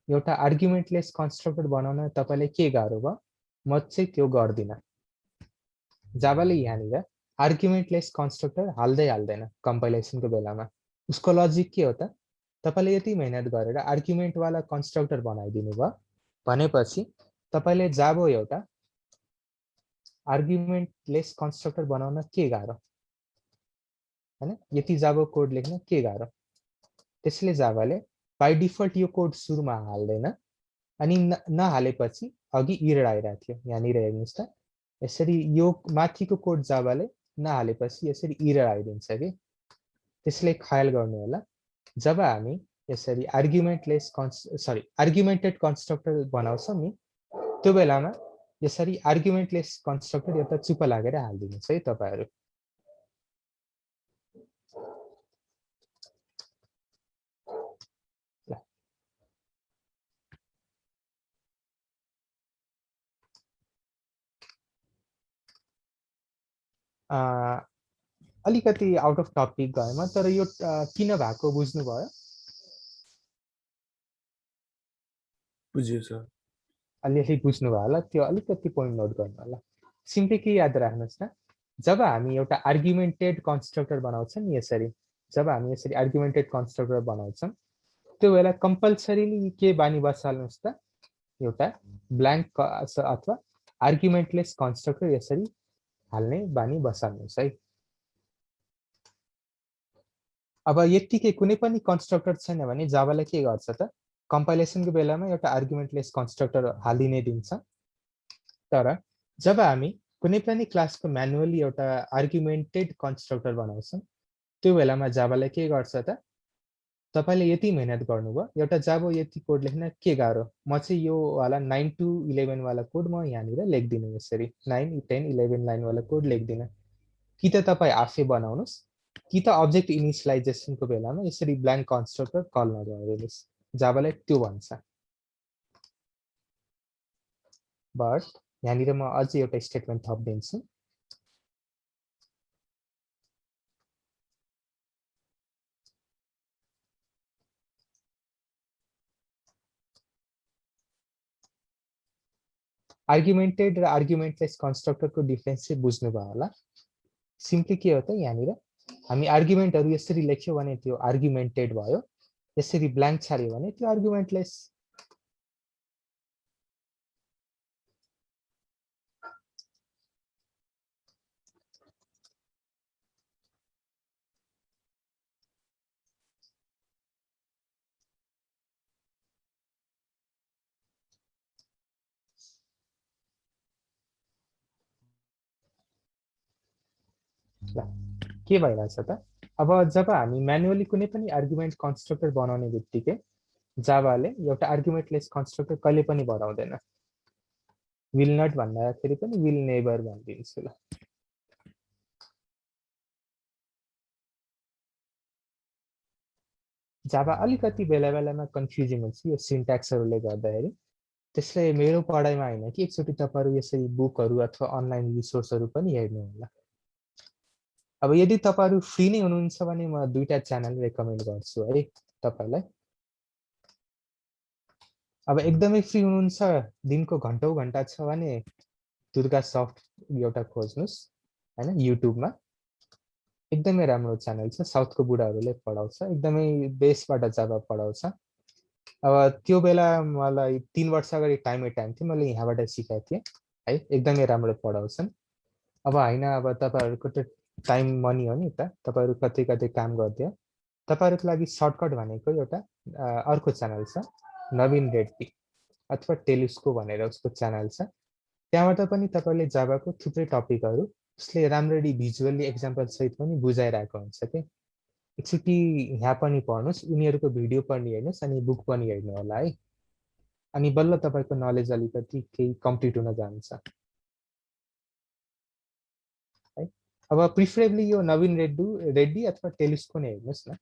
एउटा आर्गुमेन्टलेस कन्स्ट्रक्टर बनाउन तपाईँले के गाह्रो भयो, म चाहिँ त्यो गर्दिनँ। जावाले यहाँनिर आर्गुमेन्टलेस कन्स्ट्रक्टर हाल्दैन कम्पाइलेसनको बेलामा। उसको लजिक के हो त, तपाईँले यति मेहनत गरेर आर्गुमेन्टवाला कन्स्ट्रक्टर बनाइदिनु भयो भनेपछि तपाईँले जाबो एउटा आर्गुमेन्टलेस कन्स्ट्रक्टर बनाउन के गाह्रो हैन, यति जाबो कोड लेख्न के गाह्रो। त्यसैले जावाले बाई डिफल्ट यो कोड सुरुमा हाल्दैन, अनि नहालेपछि अघि इरर आइरहेको थियो। यहाँनिर हेर्नुहोस् त, यसरी यो माथिको कोड जावाले नहालेपछि यसरी इरर आइदिन्छ कि। त्यसले ख्याल गर्नु होला, जब हामी यसरी आर्गुमेन्टेड कन्स्ट्रक्टर बनाउँछौँ नि, त्यो बेलामा यसरी आर्गुमेन्टलेस कन्स्ट्रक्टर एउटा चुप लागेर हालिदिनुहोस् है तपाईँहरू। अलिकति आउट अफ टपिक गएमा, तर यो किन भएको बुझ्नुभयो? बुझ्यो सर। अलिअलि बुझ्नुभयो होला, त्यो अलिकति पोइन्ट नोट गर्नु होला। सिम्पली के याद राख्नुहोस् न, जब हामी एउटा आर्गुमेन्टेड कन्स्ट्रक्टर बनाउँछौँ नि यसरी, जब हामी यसरी आर्गुमेन्टेड कन्स्ट्रक्टर बनाउँछौँ त्यो बेला कम्पल्सरीली के बानी बसाल्नुहोस् त, एउटा ब्ल्याङ्क अथवा आर्गुमेन्टलेस कन्स्ट्रक्टर यसरी हाल्ने बानी बसाल्नुहोस् है। अब यतिकै कुनै पनि कन्स्ट्रक्टर छैन भने जावाले के गर्छ त, कम्पाइलेसनको बेलामा एउटा आर्गुमेन्टलेस कन्स्ट्रक्टर हालिदिने दिन्छ। तर जब हामी कुनै पनि क्लासको म्यानुअली एउटा आर्गुमेन्टेड कन्स्ट्रक्टर बनाउँछौँ त्यो बेलामा जावाले के गर्छ त, तपाईले यति मेहनत गर्नुभयो, एउटा जावा यति कोड लेख्न के गाह्रो, म चाहिँ यो वाला 9 to 11 वाला कोड म यहाँनिर लेख्दिनँ, यसरी 9, 10, 11 लाइन वाला कोड लेख्दिनँ। कि त तपाईँ आफै बनाउनुहोस्, कि त अब्जेक्ट इनिसियलाइजेसनको बेलामा यसरी ब्ल्याङ्क कन्स्ट्रक्टर कल नगर्नुहोस्। जावाले त्यो भन्छ। बट यहाँनिर म अझै एउटा स्टेटमेन्ट थपिदिन्छु। आर्गुमेन्टेड र आर्गुमेन्टलेस कन्स्ट्रक्टरको डिफरेन्स चाहिँ बुझ्नुभयो होला। सिम्पली के हो त, यहाँनिर हामी आर्गुमेन्टहरू यसरी लेख्यो भने त्यो आर्गुमेन्टेड भयो, यसरी ब्ल्याङ्क छाड्यो भने त्यो आर्गुमेन्टलेस। के भइरहेछ त, अब जब हामी म्यानुअली कुनै पनि आर्गुमेन्ट कन्स्ट्रक्टर बनाउने बित्तिकै जावाले एउटा आर्गुमेन्टलेस कन्स्ट्रक्टर कहिले पनि बनाउँदैन। विल नट भन्दाखेरि पनि विल नेभर भनिदिन्छु ल। जावा अलिकति बेला बेलामा कन्फ्युजिङ हुन्छ यो सिन्ट्याक्सहरूले गर्दाखेरि। त्यसले मेरो पढाइमा होइन कि एकचोटि तपाईँहरू यसरी बुकहरू अथवा अनलाइन रिसोर्सहरू पनि हेर्नु होला। अब यदि तपाईँहरू फ्री नै हुनुहुन्छ भने म 2टा च्यानल रेकमेन्ड गर्छु है तपाईँलाई। अब एकदमै फ्री हुनुहुन्छ, दिनको घन्टौँ घन्टा छ भने दुर्गा सफ्ट एउटा खोज्नुहोस् हैन, युट्युबमा एकदमै राम्रो च्यानल छ, साउथको बुढाहरूले पढाउँछ, एकदमै बेसबाट जावा पढाउँछ। अब त्यो बेला मलाई 3 वर्ष अगाडि टाइम थियो, मैले यहाँबाट सिकाएको थिएँ है, एकदमै राम्रो पढाउँछन्। अब होइन, अब तपाईँहरूको त टाइम मनी हो नि त, तपाईँहरू कतै कतै काम गरिदियो, तपाईँहरूको लागि सर्टकट भनेको एउटा अर्को च्यानल छ, नवीन रेड्डी अथवा टेलिस्को भनेर उसको च्यानल छ। त्यहाँबाट पनि तपाईँले जावाको थुप्रै टपिकहरू उसले राम्ररी भिजुअली एक्जाम्पल सहित पनि बुझाइरहेको हुन्छ कि। एकचोटि यहाँ पनि पढ्नुहोस्, उनीहरूको भिडियो पनि हेर्नुहोस् अनि बुक पनि हेर्नु होला है, अनि बल्ल तपाईँको नलेज अलिकति केही कम्प्लिट हुन जान्छ है। अब प्रिफरेबली यो नवीन रेड्डी अथवा टेलिस्को नै हेर्नुहोस् न,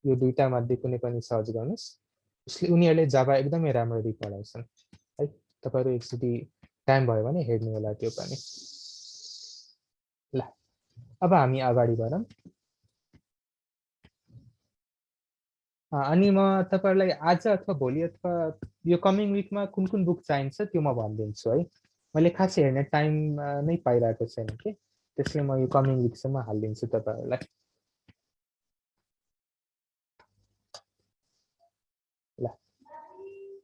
यो 2टा मध्ये कुनै पनि सर्च गर्नुहोस्, उनीहरूले जावा एकदमै राम्ररी पढाउँछन् है। तपाईँहरू एकचोटि टाइम भयो भने हेर्नु होला त्यो पनि ल। अब हामी अगाडि बढौँ। अनि म तपाईँहरूलाई आज अथवा भोलि अथवा यो कमिङ विकमा कुन कुन बुक चाहिन्छ त्यो म भनिदिन्छु है। मैले खासै हेर्ने टाइम नै पाइरहेको छैन कि, त्यसले म यो कमिङ विकसम्म हालिदिन्छु तपाईँहरूलाई ल।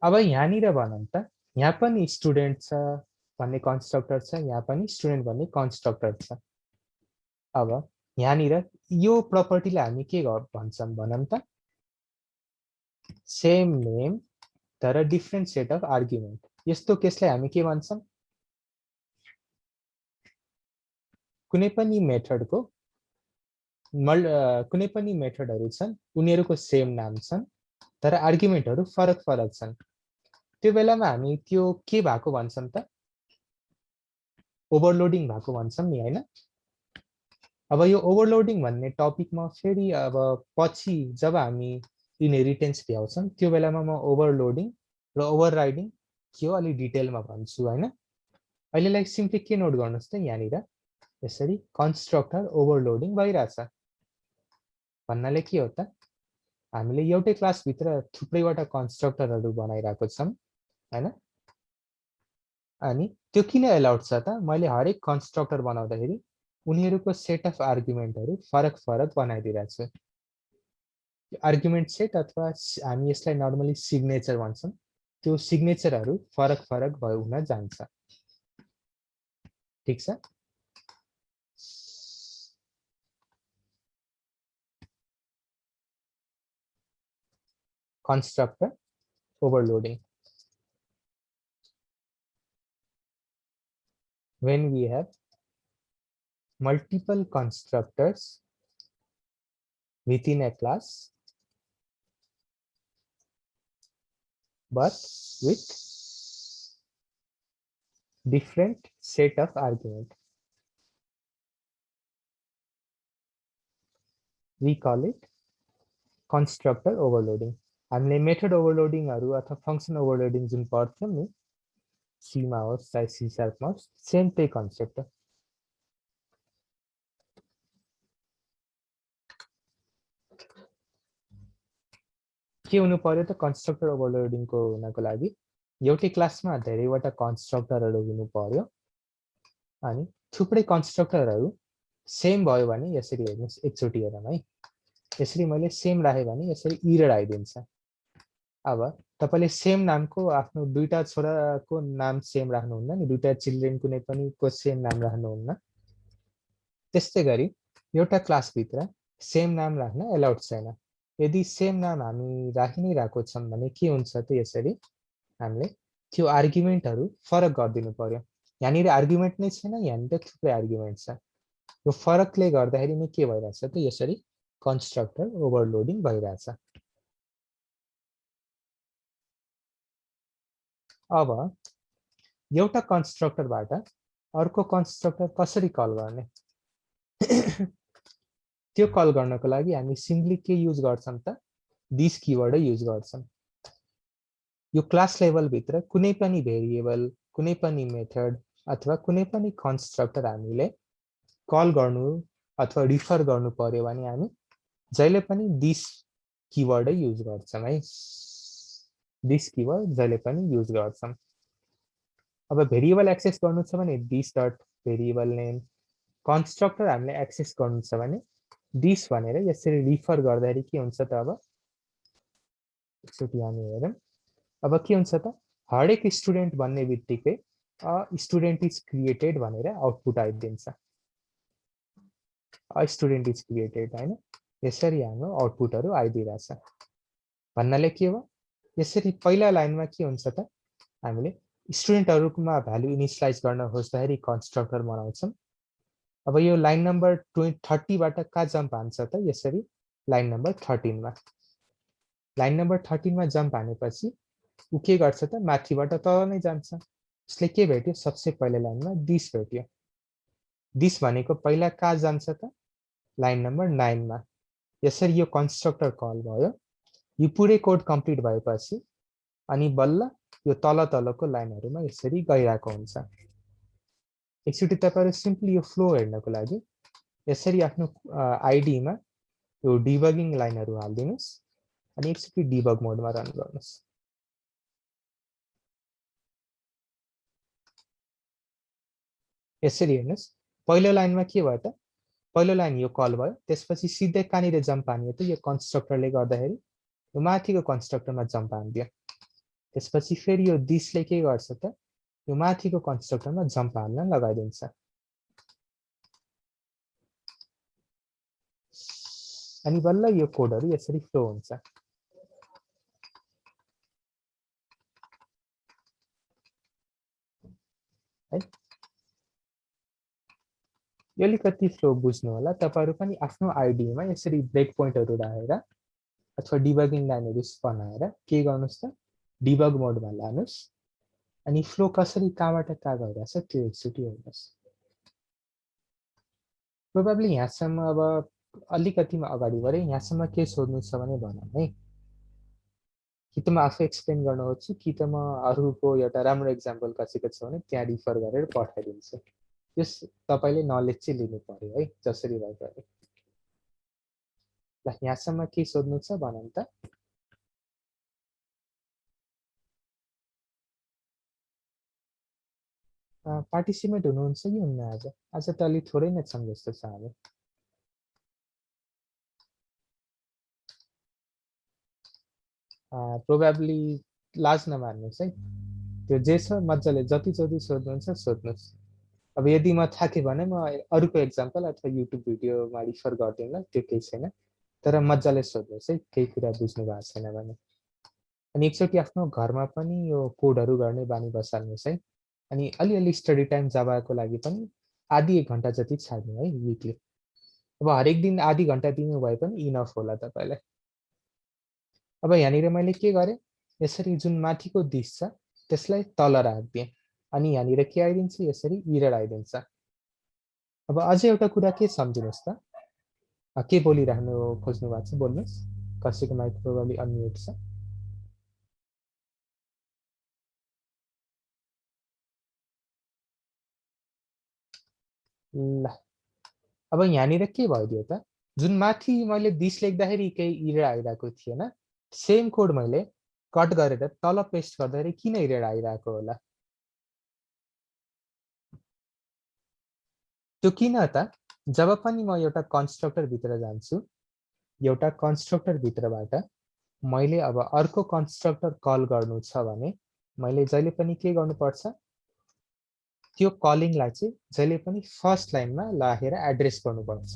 अब यहाँनिर भनौँ त, यहाँ पनि स्टुडेन्ट छ भन्ने कन्स्ट्रक्टर छ, यहाँ पनि स्टुडेन्ट भन्ने कन्स्ट्रक्टर छ। अब यहाँनिर यो प्रपर्टीलाई हामी के भन्छौँ भनौँ त, सेम नेम तर डिफ्रेन्ट सेट अफ आर्गुमेन्ट। यस्तो केसलाई हामी के भन्छौँ, कुनै पनि मेथडको कुनै पनि मेथडहरू छन्, उनीहरूको सेम नाम छन् तर आर्गुमेन्टहरू फरक फरक छन्। त्यो बेलामा हामी त्यो के भएको भन्छौँ त, ओभरलोडिङ भएको भन्छौँ नि हैन। अब यो ओभरलोडिङ भन्ने टपिकमा फेरि अब पछि जब हामी इनहेरिटेन्स भ्याउँछौँ त्यो बेलामा म ओभरलोडिङ र ओभरराइडिङ के हो अलि डिटेलमा भन्छु हैन। अहिलेलाई सिम्पली के नोट गर्नुहोस् त, यहाँनिर यसरी कन्स्ट्रक्टर ओभरलोडिङ भइरहेछ भन्नाले के हो त हामीले एउटै क्लास भित्र थुप्रैवटा कन्स्ट्रक्टरहरू बनाइरहेको छौं हैन अनि त्यो किन एलाउड छ त मैले हरेक कन्स्ट्रक्टर बनाउँदाखेरि उनीहरूको सेट अफ आर्गुमेन्टहरू फरक फरक बनाइदिरहेको छु आर्गुमेन्ट सेट अथवा हामी यसलाई नर्मली सिग्नेचर भन्छौं त्यो सिग्नेचरहरू फरक फरक भयो हुन जान्छ ठीक छ constructor overloading when we have multiple constructors within a class but with different set of argument we call it constructor overloading हामीले मेथड ओभरलोडिङहरु अथवा फंक्सन ओभरलोडिङ जुन पढ्छौं नि सी मा होस् चाहे सी शार्पमा होस् सेम त्यही कन्सेप्ट हो के हुनु पर्यो त कन्स्ट्रक्टर ओभरलोडिङको हुनको लागि एउटै क्लासमा धेरैवटा कन्स्ट्रक्टरहरु हुनु पर्यो अनि थुप्रै कन्स्ट्रक्टरहरु सेम भयो भने यसरी हेर्नुस् एकचोटी हेरौँ है यसरी मैले सेम राखे भने यसरी एरर आइदिन्छ अब तपाईले सेम नामको आफ्नो दुईटा छोराको नाम सेम राख्नुहुन्न नि दुईटा चिल्ड्रेन कुनै पनि को सेम नाम राख्नुहुन्न त्यस्तै गरी एउटा क्लास भित्र सेम नाम राख्न एलाउड छैन यदि सेम नाम हामी राखि नै राखेको छौं भने के हुन्छ त यसरी हामीले त्यो आर्गुमेन्टहरु फरक गर्दिनु पर्यो यहाँनिर आर्गुमेन्ट नै छैन यहाँनिर थुप्रै आर्गुमेन्ट छ यो फरकले गर्दाखेरि नै के भइराछ त यसरी कन्स्ट्रक्टर ओभरलोडिङ भइराछ अब एउटा कन्स्ट्रक्टरबाट अर्को कन्स्ट्रक्टर कसरी कल गर्ने त्यो कल गर्नको लागि हामी सिम्पली के युज गर्छौं त दिस कीवर्ड युज गर्छौं यो क्लास लेभल भित्र कुनै पनि भेरिएबल कुनै पनि मेथड अथवा कुनै पनि कन्स्ट्रक्टर हामीले कल गर्नु अथवा रिफर गर्नु पर्यो भने हामी जहिले पनि दिस कीवर्ड युज गर्छौं है दिस कीवर्ड जहिले पनि युज गर्छौं अब भेरिएबल एक्सेस गर्नु छ भने this dot variable name constructor हामीले एक्सेस गर्नु छ भने दिस भनेर यसरी रिफर गर्दाखेरि के हुन्छ त अब एकचोटी हामी हेरौँ अब के हुन्छ त हरेक स्टुडेन्ट भन्ने बित्तिकै अ स्टुडेन्ट इज क्रिएटेड भनेर आउटपुट आइदिन्छ अ स्टुडेन्ट इज क्रिएटेड हैन यसरी हाम्रो आउटपुटहरु आइदिरहेछ भन्नाले के हो यसरी पहिला लाइनमा के हुन्छ त हामीले स्टुडेन्टहरुमा भ्यालु इनिशियलाइज गर्न खोज्दाखेरि कन्स्ट्रक्टर बनाउँछौं अब यो लाइन नम्बर 30 बाट का जम्प हान्छ त यसरी लाइन नम्बर 13 मा लाइन नम्बर 13 मा जम्प हानेपछि उ के गर्छ त माथिबाट तल नै जान्छ उसले के भेट्यो सबसे पहिलो लाइनमा दिस भेट्यो दिस भनेको पहिला का जान्छ त लाइन नम्बर 9 मा यसरी यो कन्स्ट्रक्टर कल भयो यो पुरै कोड कम्प्लिट भएपछि अनि बल्ल यो तल तलको लाइनहरुमा यसरी गइराको हुन्छ एकचोटी तपाईहरु सिम्पली यो फ्लो हेर्नको लागि यसरी आफ्नो आईडी मा यो डिबगिङ लाइनहरु हाल्दिनुस् अनि एकचोटी डिबग मोडमा रन गर्नुस् यसरी हेर्नुस् पहिलो लाइनमा के भयो त पहिलो लाइन यो कल भयो त्यसपछि सिधै कहाँनिर जम्प हान्यो त यो कन्स्ट्रक्टरले गर्दाखेरि यो माथिको कन्स्ट्रक्टरमा जम्प हान्दियो त्यसपछि फेरि यो दिसले के गर्छ त यो माथिको कन्स्ट्रक्टरमा जम्प हान्न लगाइदिन्छ अनि बल्ल यो कोडहरु यसरी फ्लो हुन्छ है यो अलिकति फ्लो बुझ्नु होला तपाईहरु पनि आफ्नो आईडी मा यसरी ब्रेक पोइन्टहरु राखेर अथवा डिबगिङ लाइनहरु बनाएर के गर्नुस् त डिबग मोडमा लानुस् अनि फ्लो कसरी कहाँबाट कहाँ गइराछ त्यो एकचोटी हेर्नुस् प्रोबब्ली यहाँसम्म अब अलिकतिमा अगाडि बढे यहाँसम्म के सोध्नु छ भने भनौँ है कि त म आफै एक्सप्लेन गर्न खोज्छु कि त म अरूको एउटा राम्रो एक्जाम्पल कसैको छ भने त्यहाँ रिफर गरेर पठाइदिन्छु यस तपाईले नलेज चाहिँ लिनु पर्यो है जसरी भए पनि। ल यहाँसम्म के सोध्नु छ भनौँ त। पार्टिसिपेट हुनुहुन्छ कि हुन्न आज? आज त अलि थोरै नै छौँ जस्तो छ हामी। प्रोबेबली लाज नमान्नुहोस् है, त्यो जे छ मजाले जति जति सोध्नुहुन्छ सोध्नुहोस्। अब यदि म थाकेँ भने म अरूको एक्जाम्पल अथवा युट्युब भिडियोमा रिफर गरिदिउँला, त्यो केही छैन। तर मजाले सोध्नुहोस् है, केही कुरा बुझ्नु भएको छैन भने। अनि एकचोटि आफ्नो घरमा पनि यो कोडहरू गर्ने बानी बसाल्नुहोस् है। अनि अलिअलि स्टडी टाइम जाबाको लागि पनि आधी 1 घन्टा जति छाड्नु है विकली। अब हरेक दिन आधी घन्टा दिनु भए पनि इनफ होला तपाईँलाई। अब यहाँनिर मैले के गरेँ, यसरी जुन माथिको दिश छ त्यसलाई तल राखिदिएँ। अनि यहाँनिर के आइदिन्छ, यसरी इरर आइदिन्छ। अब अझै एउटा कुरा के सम्झिनुहोस् त, के बोलिराख्नु खोज्नु भएको छ बोल्नुहोस्। कसैको माइक प्रोबेबली अनम्युट छ। ल अब यहाँनिर के भइदियो त, जुन माथि मैले दिश लेख्दाखेरि केही इरर आइरहेको थिएन, सेम कोड मैले कट गरेर तल पेस्ट गर्दाखेरि किन इरर आइरहेको होला? त्यो किन त, जब पनि म एउटा कन्स्ट्रक्टर भित्र जान्छु, एउटा कन्स्ट्रक्टर भित्रबाट मैले अब अर्को कन्स्ट्रक्टर कल गर्नु छ भने मैले जहिले पनि के गर्नुपर्छ, त्यो कलिङलाई चाहिँ जहिले पनि फर्स्ट लाइनमा राखेर एड्रेस गर्नुपर्छ।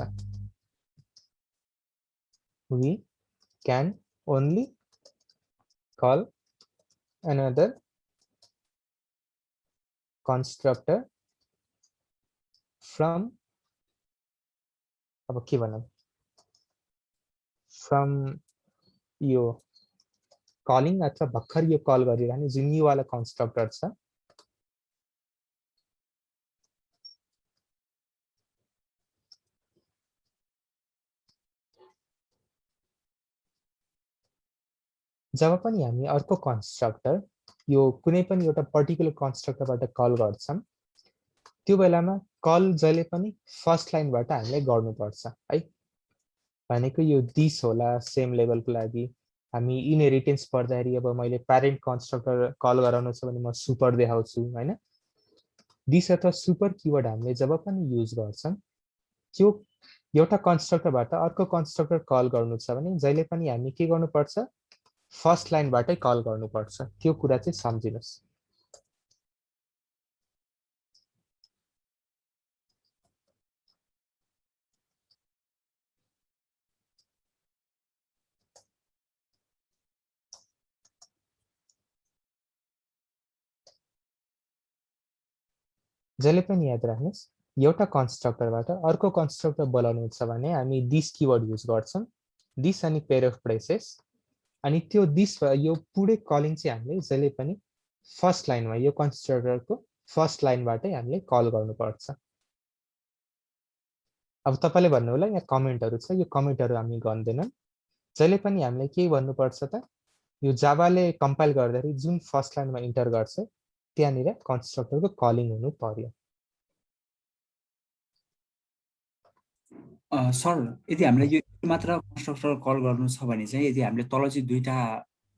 We can only call another constructor from, अब के भनौँ, from यो कलिङ अथवा भर्खर यो कल गरिरहने जुन यो वाला कन्स्ट्रक्टर छ, जब पनि हामी अर्को कन्स्ट्रक्टर यो कुनै पनि एउटा पर्टिकुलर कन्स्ट्रक्टरबाट कल गर्छौँ, त्यो बेलामा कल जहिले पनि फर्स्ट लाइनबाट हामीले गर्नुपर्छ है। भनेको यो दिस होला सेम लेभलको लागि। हामी इनहेरिटेन्स पढ्दाखेरि अब मैले प्यारेन्ट कन्स्ट्रक्टर कल गराउनु छ भने म सुपर देखाउँछु हैन। दिस अथवा सुपर किवर्ड हामीले जब पनि युज गर्छौँ, त्यो एउटा कन्स्ट्रक्टरबाट अर्को कन्स्ट्रक्टर कल गर्नु छ भने जहिले पनि हामी के गर्नुपर्छ, फर्स्ट लाइनबाटै कल गर्नुपर्छ। त्यो कुरा चाहिँ सम्झिनुहोस्। जहिले पनि याद राख्नुहोस्, एउटा कन्स्ट्रक्टरबाट अर्को कन्स्ट्रक्टर बोलाउनु छ भने हामी दिस किवर्ड युज गर्छौँ, दिस अनि पेयर अफ ब्रेसेस। अनि त्यो दिस यो पुरै कलिङ चाहिँ हामीले जहिले पनि फर्स्ट लाइनमा यो कन्स्ट्रक्टरको फर्स्ट लाइनबाटै हामीले कल गर्नुपर्छ। अब तपाईँले भन्नु होला यहाँ कमेन्टहरू छ, यो कमेन्टहरू हामी गर्दैनौँ। जहिले पनि हामीले के भन्नुपर्छ त, यो जावाले कम्पाइल गर्दाखेरि जुन फर्स्ट लाइनमा इन्टर गर्छ त्यहाँनिर कन्स्ट्रक्टरको कलिङ हुनु पर्यो। सर यदि हामीलाई यो मात्र कन्स्ट्रक्टर कल गर्नु छ भने चाहिँ यदि हामीले तल चाहिँ दुईटा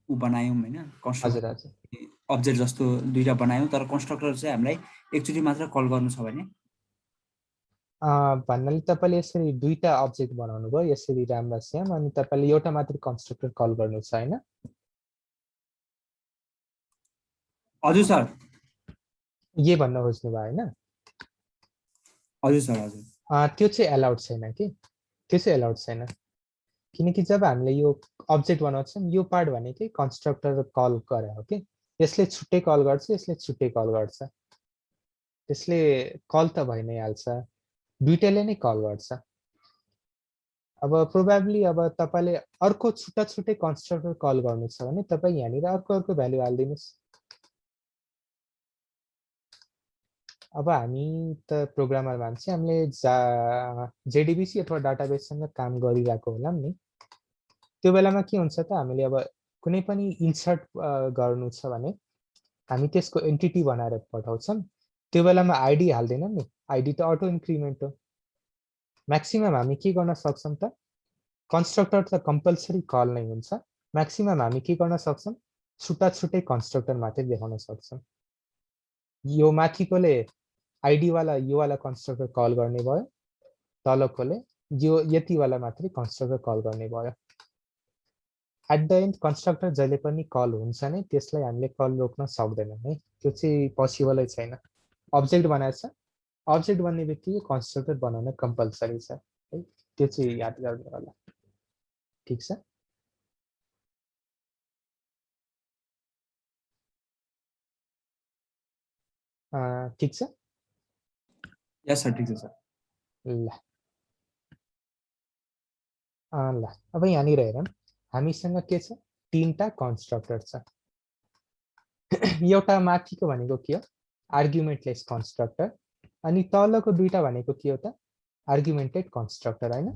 उ बनायौँ हैन, हजुर कन्स्ट्रक्टर हजुर अब्जेक्ट जस्तो दुईटा बनायौँ तर कन्स्ट्रक्टर चाहिँ हामीलाई एकचोटि मात्र कल गर्नु छ भने भन्नाले तपाईँले यसरी दुईटा अब्जेक्ट बनाउनु भयो, यसरी राम र श्याम, अनि तपाईँले एउटा मात्र कन्स्ट्रक्टर कल गर्नु छ हैन? हजुर सर, ये भन्न खोज्नु भयो हैन? हजुर सर, हजुर। त्यो चाहिँ एलाउड छैन कि, त्यो चाहिँ एलाउड छैन। किनकि जब हामीले यो अब्जेक्ट बनाउँछौँ, यो पार्ट भनेकै कन्स्ट्रक्टर कल गरे हो कि, यसले छुट्टै कल गर्छ, यसले छुट्टै कल गर्छ, त्यसले कल त भइ नै हाल्छ, दुईटैले नै कल गर्छ। अब प्रोबेबली अब तपाईँले अर्को छुट्टा छुट्टै कन्स्ट्रक्टर कल गर्नु छ भने तपाईँ यहाँनिर अर्को अर्को भ्यालु हालिदिनुहोस्। अब हामी त प्रोग्रामर मान्छे, हामीले जेडीबीसी अथवा डाटाबेससँग काम गरिरहेको होलाम नि। त्यो बेलामा के हुन्छ त, हामीले अब कुनै पनि इन्सर्ट गर्नु छ भने हामी त्यसको एन्टिटी बनाएर पठाउँछौँ। त्यो बेलामा आइडी हाल्दैनौँ नि, आइडी त अटो इन्क्रिमेन्ट हो। म्याक्सिमम हामी के गर्न सक्छौँ त, कन्स्ट्रक्टर त कम्पलसरी कल नै हुन्छ, म्याक्सिमम हामी के गर्न सक्छौँ, छुट्टा छुट्टै कन्स्ट्रक्टर मात्रै देखाउन सक्छौँ। यो माथिकोले आइडी वाला यो वाला कन्स्ट्रक्टर कल गर्ने भयो, तलकोले यो यति वाला मात्रै कन्स्ट्रक्टर कल गर्ने भयो। एट द एन्ड कन्स्ट्रक्टर जहिले पनि कल हुन्छ नै, त्यसलाई हामीले कल रोक्न सक्दैनौँ है, त्यो चाहिँ पोसिबलै छैन। अब्जेक्ट बनाएछ, अब्जेक्ट बन्ने बित्तिकै कन्स्ट्रक्टर बनाउन कम्पलसरी छ है, त्यो चाहिँ याद गर्नु होला। ठिक छ। ठिक छ। यस सर, ठिक छ सर। ल ल अब यहाँनिर हेरौँ, हामीसँग के छ, 3टा कन्स्ट्रक्टर छ। एउटा माथिको भनेको के हो, आर्गुमेन्टलेस कन्स्ट्रक्टर, अनि तलको दुईटा भनेको के हो त, आर्गुमेन्टेड कन्स्ट्रक्टर हैन।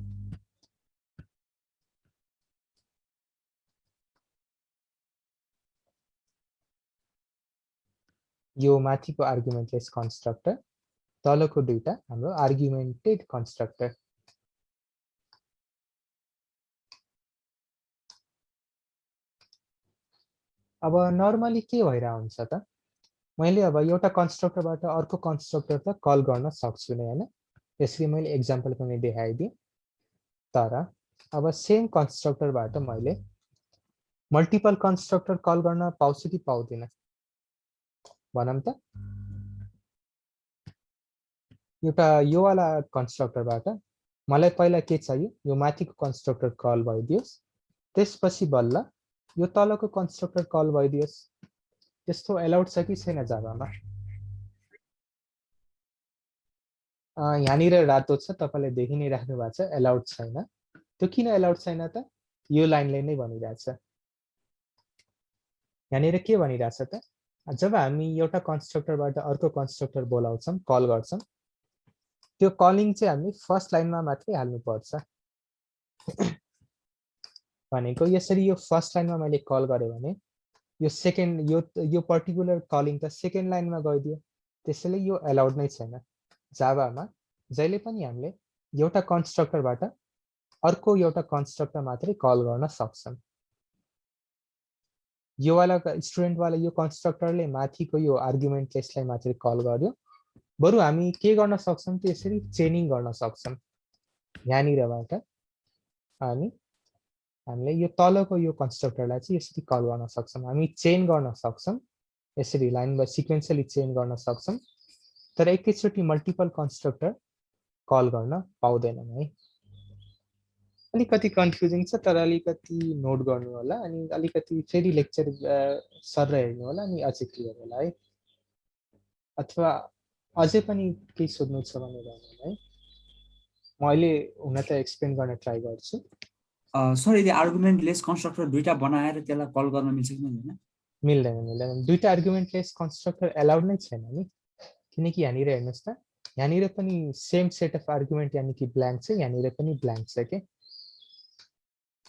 यो माथिको आर्गुमेन्टलेस कन्स्ट्रक्टर, तलको दुईटा हाम्रो आर्गुमेन्टेड कन्स्ट्रक्टर। अब नर्मली के भइरहेको हुन्छ त, मैले अब एउटा कन्स्ट्रक्टरबाट अर्को कन्स्ट्रक्टर त कल गर्न सक्छु नै हैन, यसरी मैले एक्जाम्पल पनि देखाइदिएँ। तर अब सेम कन्स्ट्रक्टरबाट मैले मल्टिपल कन्स्ट्रक्टर कल गर्न पाउँछु कि पाउँदिनँ भनौँ त। एउटा यो वाला कन्स्ट्रक्टरबाट मलाई पहिला के चाहियो, यो माथिको कन्स्ट्रक्टर कल भइदियोस्, त्यसपछि बल्ल यो तलको कन्स्ट्रक्टर कल भइदियोस्। त्यस्तो एलाउड छ कि छैन जाभामा? यहाँनिर रातो छ, तपाईँले देखि नै राख्नु भएको छ, एलाउड छैन। त्यो किन एलाउड छैन त, यो लाइनले नै भनिरहेछ। यहाँनिर के भनिरहेछ त, जब हामी एउटा कन्स्ट्रक्टरबाट अर्को कन्स्ट्रक्टर बोलाउँछौँ, कल गर्छौँ, त्यो कलिङ चाहिँ हामी फर्स्ट लाइनमा मात्रै हाल्नुपर्छ। भनेको यसरी यो फर्स्ट लाइनमा मैले कल गरेँ भने यो सेकेन्ड यो पर्टिकुलर कलिङ त सेकेन्ड लाइनमा गइदियो, त्यसैले यो एलाउड नै छैन। जाभामा जहिले पनि हामीले एउटा कन्स्ट्रक्टरबाट अर्को एउटा कन्स्ट्रक्टर मात्रै कल गर्न सक्छौँ। यो वाला स्टुडेन्ट वाला यो कन्स्ट्रक्टरले माथिको यो आर्गुमेन्टलेसलाई मात्रै कल गर्यो, बरु हामी के गर्न सक्छौँ त यसरी चेनिङ गर्न सक्छौँ यहाँनिरबाट, अनि हामीले यो तलको यो कन्स्ट्रक्टरलाई चाहिँ यसरी कल गर्न सक्छौँ। हामी चेन गर्न सक्छौँ, यसरी लाइन बाइ सिक्वेन्सली चेन गर्न सक्छौँ, तर एकैचोटि मल्टिपल कन्स्ट्रक्टर कल गर्न पाउँदैनौँ है। अलिकति कन्फ्युजिङ छ, तर अलिकति नोट गर्नु होला, अनि अलिकति फेरि लेक्चर सर हेर्नु होला, अनि अझै क्लियर होला है। अथवा अझै पनि केही सोध्नु छ भने भन्नु है, म अहिले हुन त एक्सप्लेन गर्न ट्राई गर्छु। सर यदि आर्गुमेन्टलेस कन्स्ट्रक्टर दुईटा बनाएर त्यसलाई कल गर्न मिल्छ कि मिल्दैन? मिल्दैन, मिल्दैन। दुईटा आर्गुमेन्टलेस कन्स्ट्रक्टर एलाउड नै छैन नि, किनकि यहाँनिर हेर्नुहोस् त, यहाँनिर पनि सेम सेट अफ आर्गुमेन्ट यानि कि ब्ल्याङ्क छ, यहाँनिर पनि ब्ल्याङ्क छ के।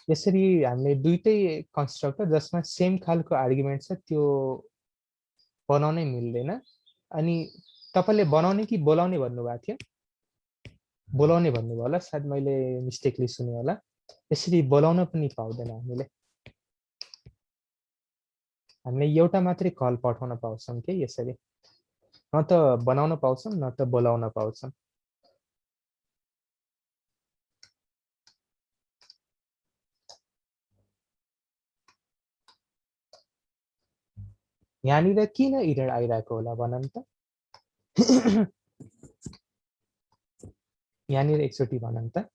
यसरी हामीले दुईटै कन्स्ट्रक्टर जसमा सेम खालको आर्गुमेन्ट छ त्यो बनाउनै मिल्दैन। अनि तपाईँले बनाउने कि बोलाउने भन्नुभएको थियो? बोलाउने भन्नुभयो होला, सायद मैले मिस्टेकली सुने होला। यसरी बोलाउन पनि पाउँदैन हामीले एउटा मात्रै कल पठाउन पाउँछौँ के यसरी, न त बनाउन पाउँछौँ न त बोलाउन पाउँछौँ। यहाँनिर किन इरर आइरहेको होला भनौँ त? यहाँनिर एकचोटि भनौँ त।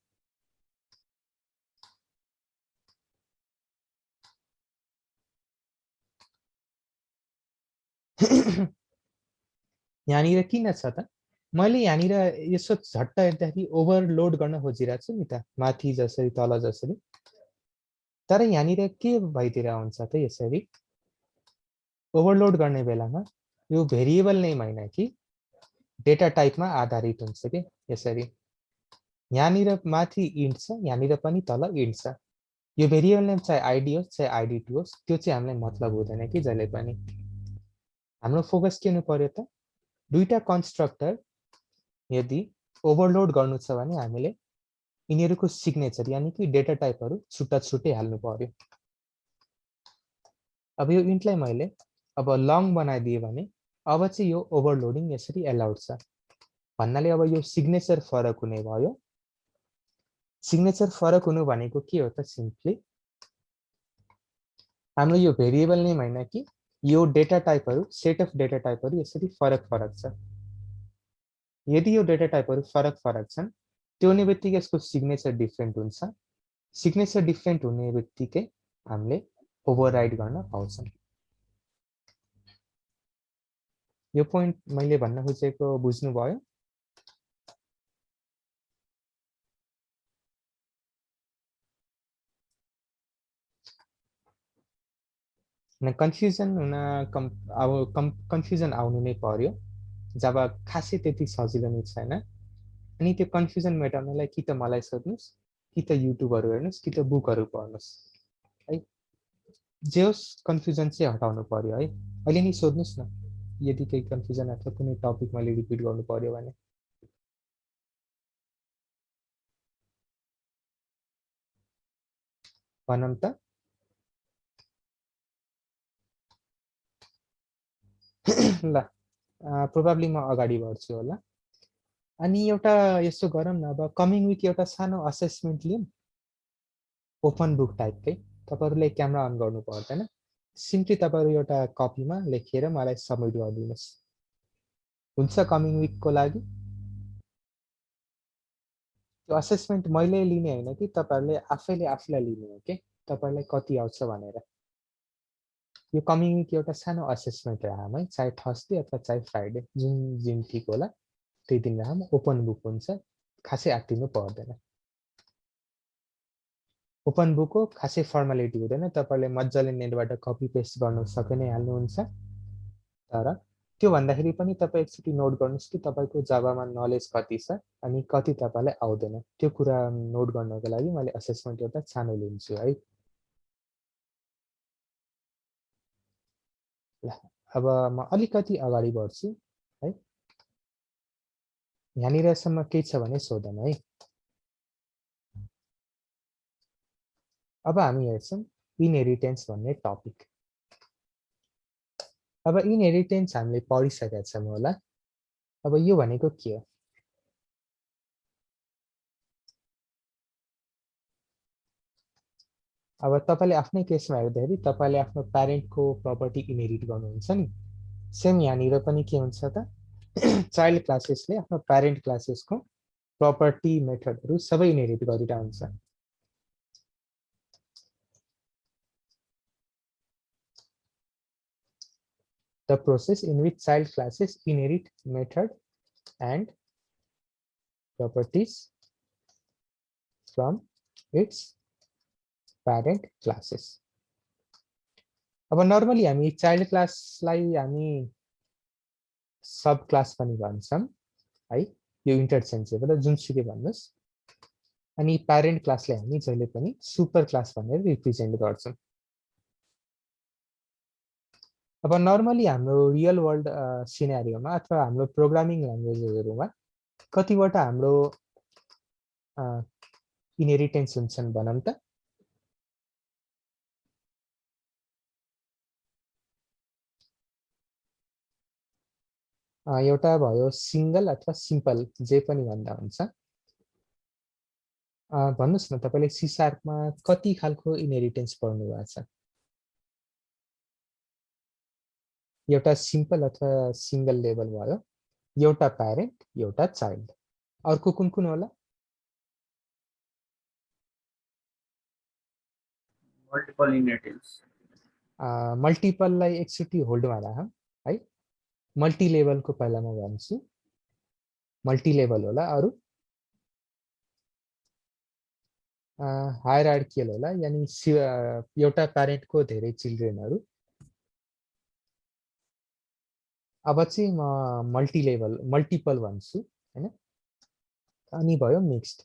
यहाँनिर किन छ त? मैले यहाँनिर यसो झट्ट हेर्दाखेरि ओभरलोड गर्न खोजिरहेको छु नि त, माथि जसरी तल जसरी, तर यहाँनिर के भइदिएर हुन्छ त यसरी ओभरलोड गर्ने बेलामा यो भेरिएबल नेम होइन कि डेटा टाइपमा आधारित हुन्छ कि यसरी। यहाँनिर माथि इन्ट छ, यहाँनिर पनि तल इन्ट छ। यो भेरिएबल नेम चाहे आइडी होस् चाहे आइडी2 होस्, त्यो चाहिँ हामीलाई मतलब हुँदैन कि जहिले पनि। हाम्रो फोकस के हुनु पर्यो त, दुईटा कन्स्ट्रक्टर यदि ओभरलोड गर्नु छ भने हामीले यिनीहरूको सिग्नेचर यानी कि डेटा टाइपहरू छुट्टा छुट्टै हाल्नु पर्यो। अब यो इन्टलाई मैले अब लङ बनाइदिए भने अब चाहिँ यो ओभरलोडिङ यसरी एलाउड छ भन्नाले अब यो सिग्नेचर फरक हुने भयो। सिग्नेचर फरक हुनु भनेको के हो त सिम्पली हाम्रो यो भेरिएबल नेम हैन कि यो डेटा टाइपहरू सेट अफ डेटा टाइपहरू यसरी फरक फरक छ। यदि यो डेटा टाइपहरू फरक फरक छन् त्यो हुने बित्तिकै यसको सिग्नेचर डिफरेन्ट हुन्छ। सिग्नेचर डिफरेन्ट हुने बित्तिकै हामीले ओभरराइड गर्न पाउँछौँ। यो पोइन्ट मैले भन्न खोजेको बुझ्नुभयो? कन्फ्युजन हुन कन्फ्युजन आउनु नै पर्यो जब खासै त्यति सजिलो नै छैन। अनि त्यो कन्फ्युजन मेटाउनलाई कि त मलाई सोध्नुस् कि त युट्युबहरू हेर्नुस् कि त बुकहरू पढ्नुस् है। जे होस् कन्फ्युजन चाहिँ हटाउनु पर्यो है। अहिले नै सोध्नुस् न यदि केही कन्फ्युजन अथवा कुनै टपिक मैले रिपिट गर्नु पर्यो भने। भनौँ त ल प्रोबाब्ली म अगाडि बढ्छु होला। अनि एउटा यसो गरौँ न अब कमिङ विक एउटा सानो असेसमेन्ट लिउँ ओपन बुक टाइपकै। तपाईँहरूले क्यामेरा अन गर्नु पर्दैन, सिम्पली तपाईँहरू एउटा कपीमा लेखेर मलाई सबमिट गरिदिनुहोस्। हुन्छ कमिङ विकको लागि? त्यो असेसमेन्ट मैले लिने होइन कि तपाईँहरूले आफैले आफूलाई लिने हो कि तपाईँलाई कति आउँछ भनेर। यो कमिङ विक एउटा सानो असेसमेन्ट राखौँ है, चाहे थर्सडे अथवा चाहे फ्राइडे जुन दिन ठिक होला त्यही दिन राखौँ। ओपन बुक हुन्छ, खासै आत्तिनु पर्दैन। ओपन बुक हो, खासै फर्मालिटी हुँदैन, तपाईँले मजाले नेटबाट कपी पेस्ट गर्नु सके नै हाल्नुहुन्छ। तर त्यो भन्दाखेरि पनि तपाईँ एकचोटि नोट गर्नुहोस् कि तपाईँको जाभामा नलेज कति छ अनि कति तपाईँलाई आउँदैन। त्यो कुरा नोट गर्नको लागि मैले असेसमेन्ट एउटा सानो लिन्छु है। ल अब म अलिकति अगाडि बढ्छु है। यहाँनिरसम्म केही छ भने सोधौँ है। अब हामी हेर्छौँ इनहेरिटेन्स भन्ने टपिक। अब इनहेरिटेन्स हामीले पढिसकेका छौँ होला। अब यो भनेको के हो? अब तपाईँले आफ्नै केसमा हेर्दाखेरि तपाईँले आफ्नो प्यारेन्टको प्रपर्टी इनहेरिट गर्नुहुन्छ नि, सेम यहाँनिर पनि के हुन्छ त चाइल्ड क्लासेसले आफ्नो प्यारेन्ट क्लासेसको प्रपर्टी मेथडहरू सबै इनहेरिट गरिरहेको हुन्छ। The process in which child classes inherit method and properties from its parent classes. अब नर्मली हामी चाइल्ड क्लासलाई हामी सब क्लास पनि भन्छौँ है, यो इन्टरचेन्जेबल जुनसुकै भन्नुहोस्। अनि प्यारेन्ट क्लासलाई हामी जहिले पनि सुपर क्लास भनेर रिप्रेजेन्ट गर्छौँ। अब नर्मली हाम्रो रियल वर्ल्ड सिनेरियोमा अथवा हाम्रो प्रोग्रामिङ ल्याङ्ग्वेजहरूमा कतिवटा हाम्रो इनहेरिटेन्स हुन्छन् भनौँ त? एउटा भयो सिंगल अथवा सिम्पल, जे पनि भन्दा हुन्छ। भन्नुहोस् न तपाईँले सी शार्पमा कति खालको इनहेरिटेन्स पढ्नु भएको छ? एउटा सिम्पल अथवा सिंगल लेभल भयो, एउटा प्यारेन्ट, एउटा चाइल्ड, अर्को कुन कुन होला? Multiple inheritance. मल्टिपललाई एकचोटि होल्डमा राखौँ है। मल्टी लेभलको पहिला म भन्छु, मल्टी लेभल होला। अरू हायरार्कियल होला, यानी एउटा प्यारेन्टको धेरै चिल्ड्रेनहरू। अब चाहिँ म मल्टी लेभल मल्टिपल भन्छु हैन। अनि भयो मिक्स्ड।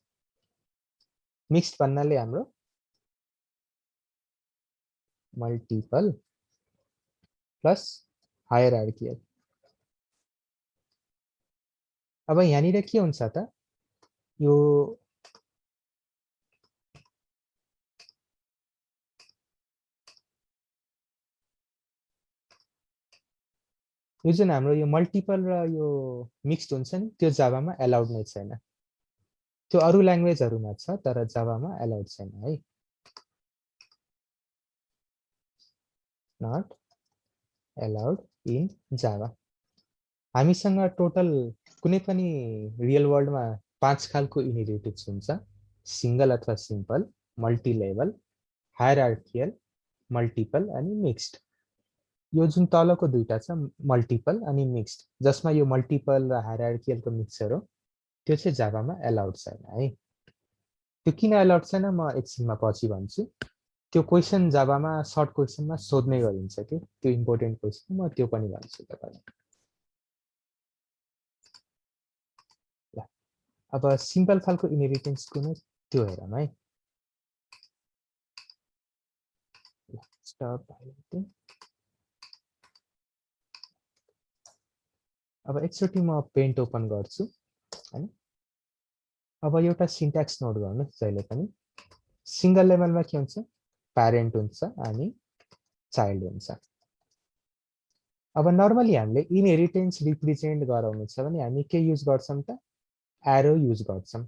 मिक्स्ड भन्नाले हाम्रो मल्टिपल प्लस हायरार्कियल। अब यहाँनिर के हुन्छ त यो यो जुन हाम्रो यो मल्टिपल र यो मिक्स्ड हुन्छ नि त्यो जावामा एलाउड नै छैन। त्यो अरू ल्याङ्ग्वेजहरुमा छ तर जावामा एलाउड छैन है। Not allowed in Java. हामीसँग टोटल कुनै पनि रियल वर्ल्डमा 5 खालको इनहेरिटेन्स हुन्छ। सिंगल अथवा simple, multi level, hierarchical, multiple अनि मिक्स्ड। यो जुन तलको दुईटा छ मल्टिपल अनि मिक्स्ड, जसमा यो मल्टिपल र हायरार्कियलको मिक्सचर हो, त्यो चाहिँ जावामा एलाउड छैन है। त्यो किन एलाउड छैन म एकछिनमा पछि भन्छु। त्यो क्वेशन जावामा सर्ट क्वेशनमा सोध्ने गरिन्छ कि त्यो इम्पोर्टेन्ट क्वेशन, म त्यो पनि भन्छु तपाईलाई। ल अब सिम्पल खालको इनहेरिटेन्स कुन हो त्यो हेरौँ है। स्टप हाइलाइटिङ। अब एकचोटि म पेन्ट ओपन गर्छु हैन। अब एउटा सिन्ट्याक्स नोट गर्नुस् जहिले पनि। सिंगल लेभलमा के हुन्छ, प्यारेन्ट हुन्छ अनि चाइल्ड हुन्छ। अब नर्मली हामीले इनहेरिटेन्स रिप्रेजेन्ट गराउनु छ भने हामी के युज गर्छौं त, एरो युज गर्छौं।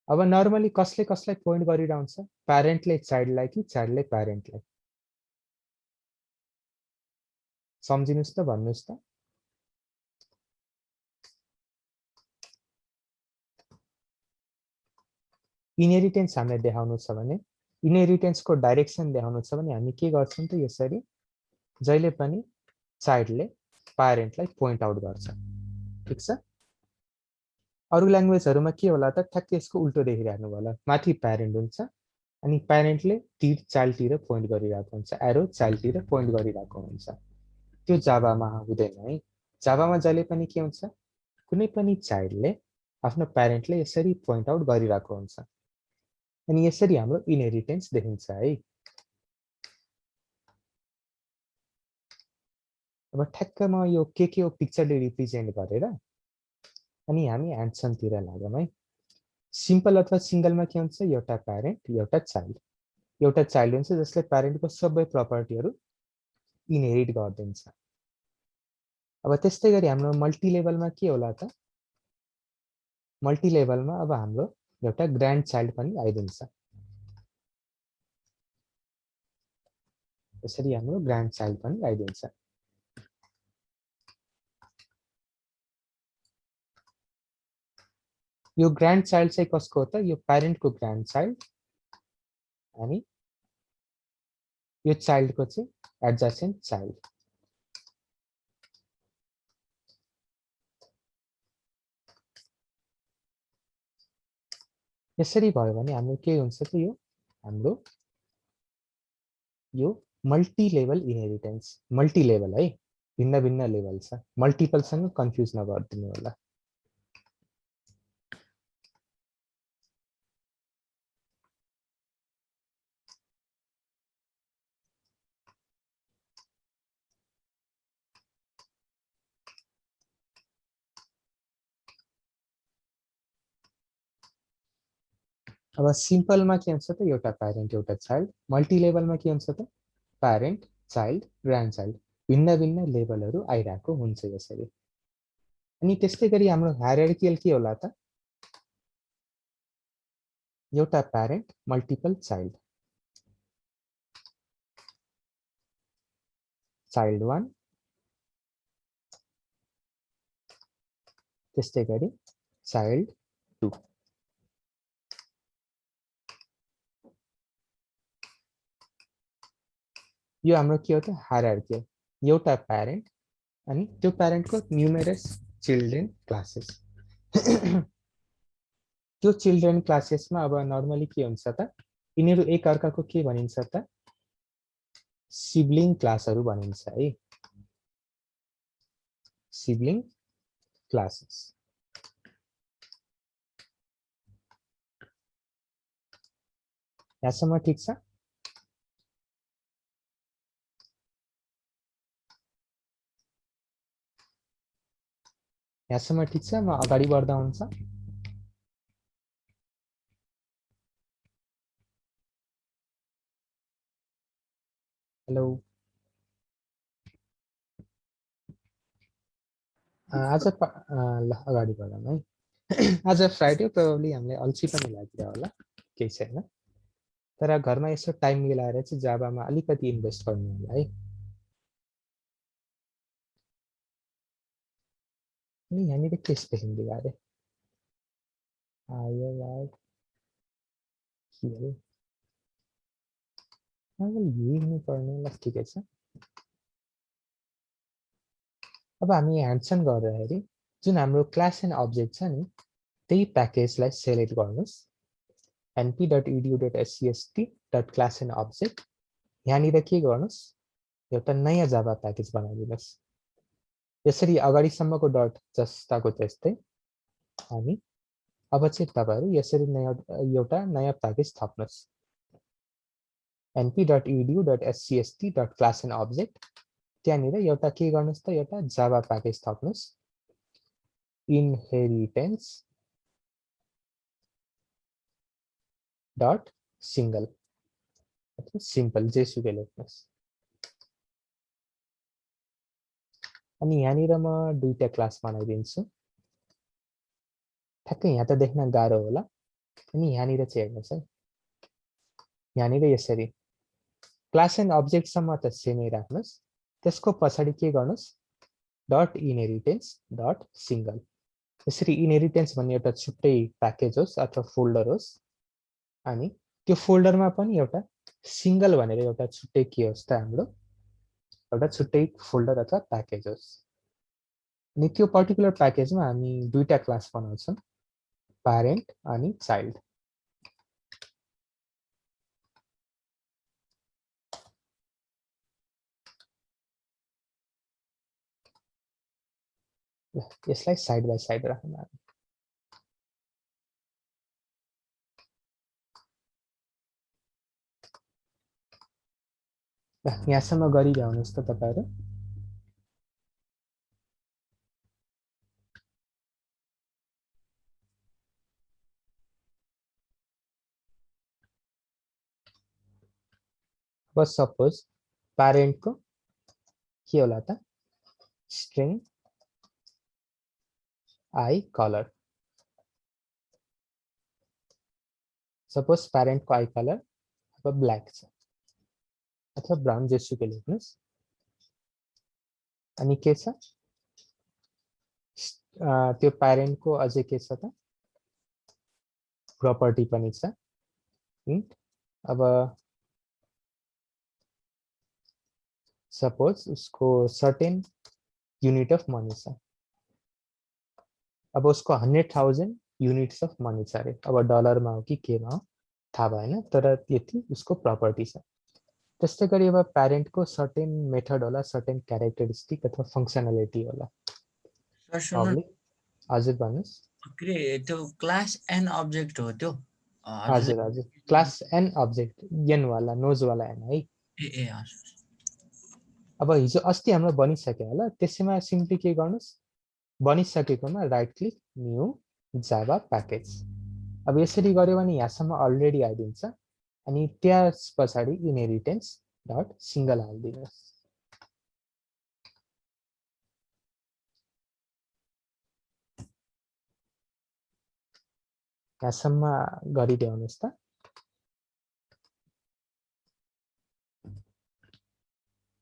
अब नर्मली कसले कसलाई पोइन्ट गरिरहन्छ, प्यारेन्टले चाइल्डलाई कि चाइल्डले प्यारेन्टलाई? सम्झिनुस् त, भन्नुस् त। इनहेरिटेन्स हामीले देखाउनु छ भने, इनहेरिटेन्सको डाइरेक्सन देखाउनु छ भने हामी के गर्छौं त, यसरी जहिले पनि चाइल्डले प्यारेन्टलाई पोइन्ट आउट गर्छ। ठीक छ। अरू ल्याङ्ग्वेजहरुमा के होला त, ठ्याक्कै यसको उल्टो देखिराख्नु होला। माथि प्यारेन्ट हुन्छ अनि प्यारेन्टले चाइल्डतिर पोइन्ट गरिरहेको हुन्छ, एरो चाइल्डतिर पोइन्ट गरिरहेको हुन्छ। त्यो जावामा हुँदैन है। जावामा जहिले पनि के हुन्छ, कुनै पनि चाइल्डले आफ्नो प्यारेन्टले यसरी पोइन्ट आउट गरिरहेको हुन्छ अनि यसरी हाम्रो इनहेरिटेन्स देखिन्छ है। अब ठ्याक्क म यो के हो पिक्चरले रिप्रेजेन्ट गरेर अनि हामी एन्सरतिर लागौँ है। सिम्पल अथवा सिंगलमा के हुन्छ, एउटा प्यारेन्ट एउटा चाइल्ड। एउटा चाइल्ड हुन्छ जसले प्यारेन्टको सबै प्रपर्टीहरू इनहेरिट गर्दिन्छ। अब त्यस्तै गरी हाम्रो मल्टी लेभलमा के होला त, मल्टी लेभलमा अब हाम्रो एउटा ग्रान्ड चाइल्ड पनि आइदिन्छ। यसरी हाम्रो ग्रान्ड चाइल्ड पनि आइदिन्छ। यो ग्रान्ड चाइल्ड चाहिँ कसको हो त, यो प्यारेन्टको ग्रान्ड चाइल्ड अनि यो चाइल्डको चाहिँ एडजसेन्ट चाइल्ड। यसरी भयो भने हाम्रो के हुन्छ त, यो हाम्रो यो multi level inheritance. Multi level है, भिन्न भिन्न लेभल छ, मल्टिपलसँग कन्फ्युज नगरिदिनु होला। अब सिम्पलमा के हुन्छ त, एउटा प्यारेन्ट एउटा चाइल्ड। मल्टी लेभलमा के हुन्छ त, प्यारेन्ट चाइल्ड ग्रान्ड चाइल्ड, भिन्न भिन्न लेभलहरू आइरहेको हुन्छ यसरी। अनि त्यस्तै गरी हाम्रो हायरार्कियल के होला त, एउटा प्यारेन्ट मल्टिपल चाइल्ड, चाइल्ड 1 त्यस्तै गरी चाइल्ड 2। यो हाम्रो के हो त, हायरार्कियल। एउटा प्यारेन्ट अनि त्यो प्यारेन्टको न्युमेरस चिल्ड्रेन क्लासेस। त्यो चिल्ड्रेन क्लासेसमा अब नर्मली के हुन्छ त, यिनीहरू एक अर्काको के भनिन्छ त, सिब्लिङ क्लासहरू भनिन्छ है। Sibling classes. यहाँसम्म ठिक छ। यहाँसम्म ठिक छ म अगाडि बढ्दा हुन्छ हेलो आज ल अगाडि बढौँ है आज फ्राइडे प्रोबेबली हामीले अल्छी पनि लाग्यो होला केही छैन तर घरमा यसो टाइम मिलाएर चाहिँ जाभामा अलिकति इन्भेस्ट गर्नु होला है अनि यहाँनिर के स्पेलिङ बिगारे आयो यार के हो यही हुनुपर्ने ल ठिकै छ अब हामी ह्यान्डसन गर्दाखेरि जुन हाम्रो क्लास एन्ड अब्जेक्ट छ नि त्यही प्याकेजलाई सेलेक्ट गर्नुहोस् np.edu.scst.class and object यहाँनिर के गर्नुहोस् एउटा नयाँ जाभा प्याकेज बनाइदिनुहोस् यसरी अगाडिसम्मको डट जस्ताको त्यस्तै अनि अब चाहिँ तपाईहरु यसरी एउटा नयाँ प्याकेज थप्नुहोस् np.edu.scst.class and object त्यहाँनिर एउटा के गर्नुहोस् त एउटा जाभा प्याकेज थप्नुहोस् inheritance डट सिंगल अथवा सिम्पल जेसुकै लेख्नुहोस् अनि यहाँनिर म दुईटा क्लास बनाइदिन्छु ठ्याक्कै यहाँ त देख्न गाह्रो होला अनि यहाँनिर चाहिँ हेर्नुहोस् है यहाँनिर यसरी क्लास एन्ड अब्जेक्ट सम्म त सेमै राख्नुहोस् त्यसको पछाडि के गर्नुहोस् डट इनहेरिटेन्स डट सिंगल यसरी इनहेरिटेन्स भन्ने एउटा छुट्टै प्याकेज होस् अथवा फोल्डर होस् अनि त्यो फोल्डरमा पनि एउटा सिंगल भनेर एउटा छुट्टै के होस् त हाम्रो एउटा छुट्टै फोल्डर अथवा प्याकेज होस् अनि त्यो पर्टिकुलर प्याकेजमा हामी दुईटा क्लास बनाउँछौँ प्यारेन्ट अनि चाइल्ड यसलाई साइड बाइ साइड राखौँ हामी यहाँसम्म गरिरहनुहोस् त तपाईहरु अब सपोज प्यारेन्टको के होला त स्ट्रिङ आई कलर सपोज प्यारेन्टको आई कलर अब ब्ल्याक छ अथवा ब्राउन जेसुकै लेख्नुहोस् अनि के छ त्यो प्यारेन्टको अझै के छ त प्रपर्टी पनि छ अब सपोज उसको सर्टेन युनिट अफ मनी छ अब उसको 100,000 युनिट्स अफ मनी छ अरे अब डलरमा हो कि केमा हो थाहा भएन तर यति उसको प्रपर्टी छ त्यस्तै गरी अब प्यारेन्टको सर्टेन मेथड होला सर्टेन क्यारेक्टरिस्टिक अथवा फङ्सनालिटी होला हजुर भन्नुहोस् त्यो क्लास एन अब्जेक्ट हो त्यो हजुर हजुर क्लास एन अब्जेक्ट एन वाला नोज वाला एन है ए अब हिजो अस्ति हाम्रो बनिसक्यो होला त्यसैमा सिम्पली के गर्नुहोस् बनिसकेकोमा राइट क्लिक न्यू जाभा प्याकेज अब यसरी गर्यो भने यहाँसम्म अलरेडी आइदिन्छ अनि त्यस पछाडि इनहेरिटेन्स डट सिंगल हालिदिनुहोस् यहाँसम्म गरिदिनुहोस् त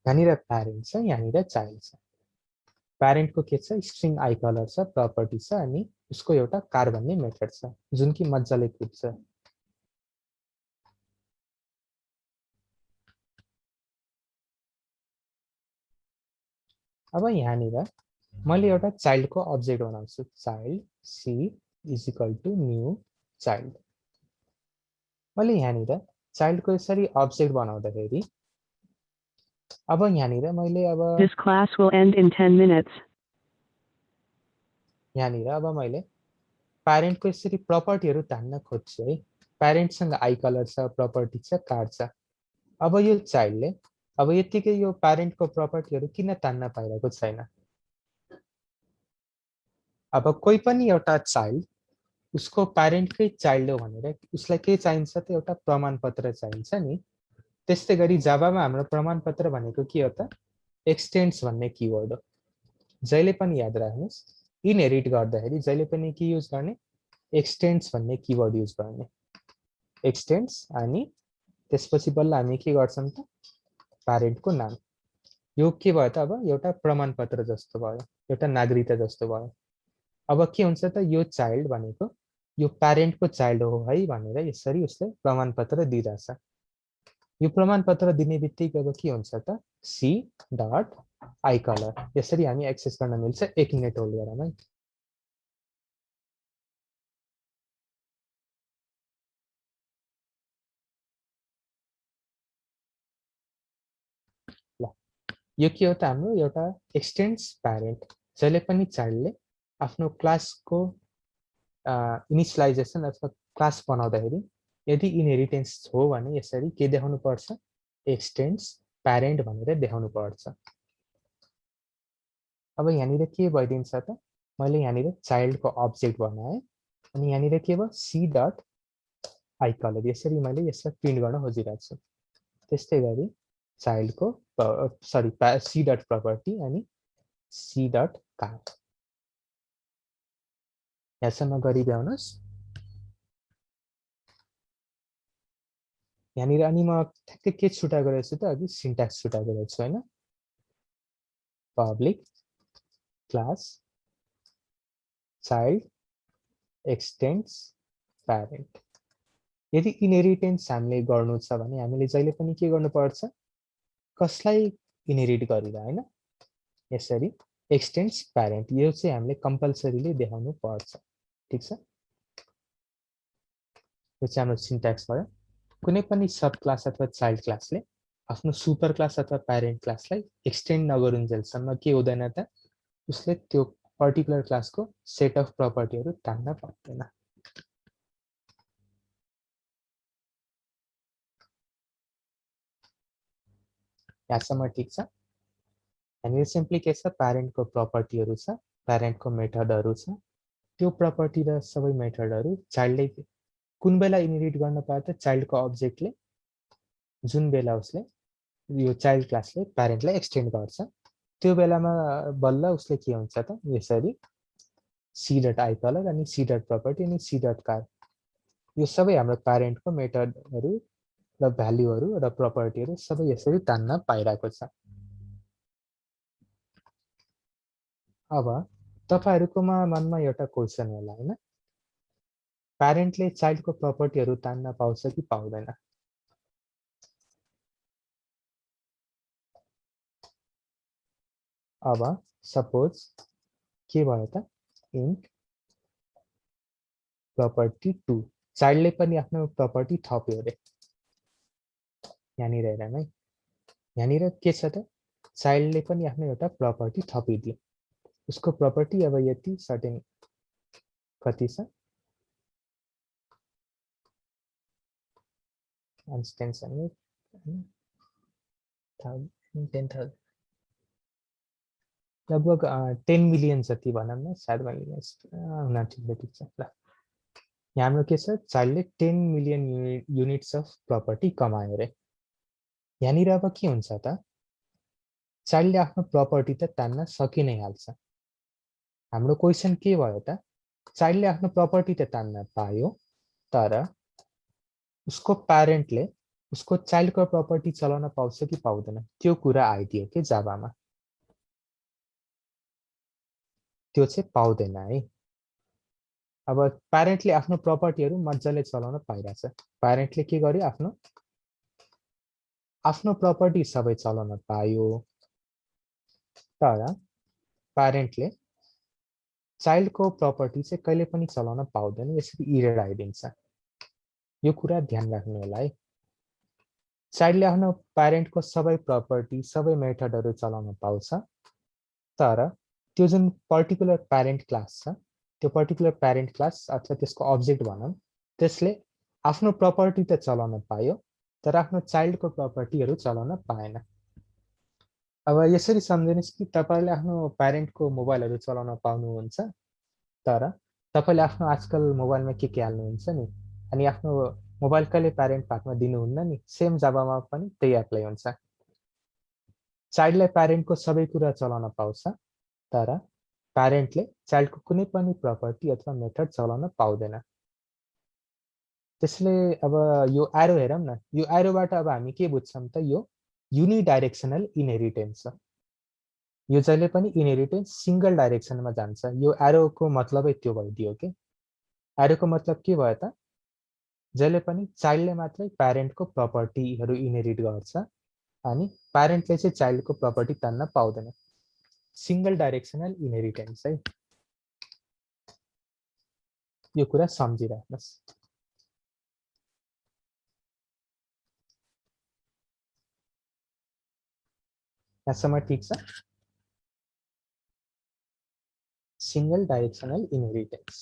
यहाँनिर प्यारेन्ट छ यहाँनिर चाइल्ड छ प्यारेन्टको के छ स्ट्रिङ आई कलर छ प्रपर्टी छ अनि उसको एउटा कार भन्ने मेथड छ जुन कि मजाले कुद्छ अब यहाँनिर मैले एउटा चाइल्डको अब्जेक्ट बनाउँछु child C is equal to new child मैले यहाँनिर चाइल्डको यसरी अब्जेक्ट बनाउँदाखेरि अब यहाँनिर मैले अब This class will end in 10 minutes. यहाँनिर अब मैले प्यारेन्टको यसरी प्रपर्टीहरू तान्न खोज्छु है प्यारेन्टसँग आई कलर छ प्रपर्टी छ कार छ अब यो चाइल्डले अब यतिकै यो प्यारेन्टको प्रपर्टीहरू किन तान्न पाइरहेको छैन अब कोही पनि एउटा चाइल्ड उसको प्यारेन्टकै चाइल्ड हो भनेर उसलाई के चाहिन्छ त एउटा प्रमाणपत्र चाहिन्छ नि। त्यस्तै गरी जाभामा हाम्रो प्रमाणपत्र भनेको के हो त एक्सटेन्ड्स भन्ने किवर्ड हो। जहिले पनि याद राख्नुहोस् इनहेरिट गर्दाखेरि जहिले पनि के युज गर्ने एक्सटेन्ड्स भन्ने किवर्ड युज गर्ने। एक्सटेन्ड्स अनि त्यसपछि बल्ल हामी के गर्छौँ त प्यारेन्टको नाम। यो के भयो त अब एउटा प्रमाणपत्र जस्तो भयो, एउटा नागरिकता जस्तो भयो। अब के हुन्छ त यो चाइल्ड भनेको यो प्यारेन्टको चाइल्ड हो है भनेर यसरी उसले प्रमाणपत्र दिइरहेछ। यो प्रमाणपत्र दिने बित्तिकै अब के हुन्छ त सी डट आई कलर यसरी हामी एक्सेस गर्न मिल्छ। 1 मिनट होल्ड गरौँ है। ल यो के हो त हाम्रो एउटा एक्सटेन्ड्स प्यारेन्ट। जहिले पनि चाइल्डले आफ्नो क्लासको इनिसियलाइजेसन अथवा क्लास बनाउँदाखेरि यदि इनहेरिटेन्स हो भने यसरी के देखाउनु पर्छ एक्सटेन्ड्स प्यारेन्ट भनेर देखाउनु पर्छ। अब यहाँनिर के भइदिन्छ त मैले यहाँनिर चाइल्डको अब्जेक्ट बनाएँ अनि यहाँनिर के भयो सी डट आई कलर यसरी मैले यसलाई प्रिन्ट गर्न खोजिरहेको छु। त्यस्तै गरी चाइल्डको सरी सी डट प्रपर्टी अनि सी डट कार यहाँसम्म गरी भ्याउनुहोस्। यहाँनिर अनि म ठ्याक्कै के छुटाएको रहेछु त अघि सिन्ट्याक्स छुटाएको रहेछु होइन। Public class child extends parent. यदि इनहेरिटेन्स हामीले गर्नु छ भने हामीले जहिले पनि के गर्नुपर्छ कसलाई इनहेरिट गरेर होइन यसरी एक्सटेन्ड्स प्यारेन्ट यो चाहिँ हामीले कम्पलसरीले देखाउनु पर्छ। ठिक छ यो चाहिँ हाम्रो सिन्ट्याक्स भयो। कुनै पनि सब क्लास अथवा चाइल्ड क्लासले आफ्नो सुपर क्लास अथवा प्यारेन्ट क्लासलाई एक्सटेन्ड नगरुन्जेलसम्म के हुँदैन त उसले त्यो पर्टिकुलर क्लासको सेट अफ प्रपर्टीहरू तान्न पाउँदैन। यहाँसम्म ठिक छ। यहाँनिर सिम्पली के छ प्यारेन्टको प्रपर्टीहरू छ, प्यारेन्टको मेथडहरू छ। त्यो प्रपर्टी र सबै मेथडहरू चाइल्डले कुन बेला इनहेरिट गर्न पायो त चाइल्डको अब्जेक्टले जुन बेला उसले यो चाइल्ड क्लासले प्यारेन्टलाई एक्सटेन्ड गर्छ त्यो बेलामा बल्ल उसले के हुन्छ त यसरी सी डट आई कलर अनि सी डट प्रपर्टी अनि सी डट कार यो सबै हाम्रो प्यारेन्टको मेथडहरू र भ्याल्युहरू र प्रपर्टीहरू सबै यसरी तान्न पाइरहेको छ। अब तपाईहरुकोमा मनमा एउटा क्वेशन होला हैन प्यारेन्टले चाइल्डको प्रपर्टीहरू तान्न पाउँछ कि पाउँदैन। अब सपोज के भयो त इन्ट प्रपर्टी 2 चाइल्डले पनि आफ्नो प्रपर्टी थप्यो रे। यहाँनिर हेरौँ है यहाँनिर के छ त चाइल्डले पनि आफ्नो एउटा प्रपर्टी थपिदियो। उसको प्रपर्टी अब यति सर्टेन कति छ इंस्टेंस 10,000 लगभग 10 मिलियन जति भनौँ न सायद मैले ठिक छ ल। यहाँ हाम्रो के छ चाइल्डले 10 मिलियन युनिट्स अफ प्रपर्टी कमायो रे। यहाँनिर अब के हुन्छ त चाइल्डले आफ्नो प्रपर्टी त तान्न सकि नै हाल्छ। हाम्रो क्वेशन के भयो त चाइल्डले आफ्नो प्रपर्टी त तान्न पायो तर उसको प्यारेन्टले उसको चाइल्डको प्रपर्टी चलाउन पाउँछ कि पाउँदैन त्यो कुरा आइदियो के जाभामा। त्यो चाहिँ पाउँदैन है। अब प्यारेन्टले आफ्नो प्रपर्टीहरू मजाले चलाउन पाइरहेछ। प्यारेन्टले के गर्यो आफ्नो प्रपर्टी सबै चलाउन पायो तर प्यारेन्टले चाइल्डको प्रपर्टी चाहिँ कहिले पनि चलाउन पाउँदैन यसरी इरर आइदिन्छ। यो कुरा ध्यान राख्नु होला है। चाइल्डले आफ्नो प्यारेन्टको सबै प्रपर्टी सबै मेथडहरू चलाउन पाउँछ तर त्यो जुन पर्टिकुलर प्यारेन्ट क्लास छ त्यो पर्टिकुलर प्यारेन्ट क्लास अथवा त्यसको अब्जेक्ट भनौँ त्यसले आफ्नो प्रपर्टी त चलाउन पायो तर आफ्नो चाइल्डको प्रपर्टीहरू चलाउन पाएन। अब यसरी सम्झिनुस् कि तपाईले आफ्नो प्यारेन्टको मोबाइलहरू चलाउन पाउनुहुन्छ तर तपाईँले आफ्नो आजकल मोबाइलमा के हाल्नुहुन्छ नि अनि आफ्नो मोबाइल कहिले प्यारेन्ट पाथमा दिनुहुन्न नि सेम जाभामा पनि त्यही एप्लाई हुन्छ चाइल्डलाई प्यारेन्टको सबै कुरा चलाउन पाउँछ तर प्यारेन्टले चाइल्डको कुनै पनि प्रपर्टी अथवा मेथड चलाउन पाउँदैन त्यसले अब यो एरो हेरौँ न यो एरोबाट अब हामी के बुझ्छौँ त यो युनिडाइरेक्सनल इनहेरिटेन्स हो यो जहिले पनि इनहेरिटेन्स सिंगल डाइरेक्सनमा जान्छ यो एरोको मतलबै त्यो भइदियो के एरोको मतलब के भयो त जहिले पनि चाइल्डले मात्रै प्यारेन्टको प्रपर्टीहरू इनहेरिट गर्छ अनि प्यारेन्टले चाहिँ चाइल्डको प्रपर्टी तान्न पाउँदैन सिंगल डाइरेक्सनल इनहेरिटेन्स है यो कुरा सम्झिराख्नुहोस् यहाँसम्म ठिक छ सिंगल डाइरेक्सनल इनहेरिटेन्स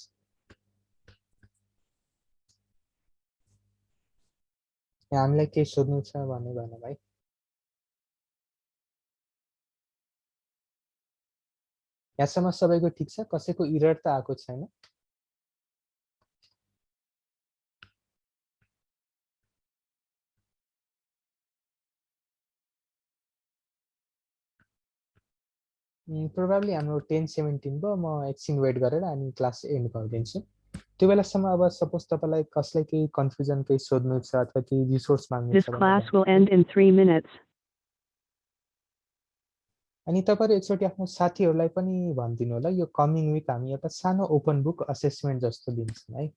हामीलाई के सोध्नु छ भन्ने भन भाइ यहाँसम्म सबैको ठिक छ कसैको इरर त आएको छैन प्रोबाब्ली हाम्रो 10:17 भयो म एकछिन वेट गरेर अनि क्लास एन्ड गरिदिन्छु त्यो बेलासम्म अब सपोज तपाईलाई कसलाई केही कन्फ्युजन केही सोध्नु छ अथवा केही रिसोर्स माग्नु This छ भने class will end in 3 minutes. अनि तपाईहरु एकचोटि आफ्नो साथीहरूलाई पनि भनिदिनु होला यो कमिङ विक हामी एउटा सानो ओपन बुक असेसमेन्ट जस्तो दिन्छौँ है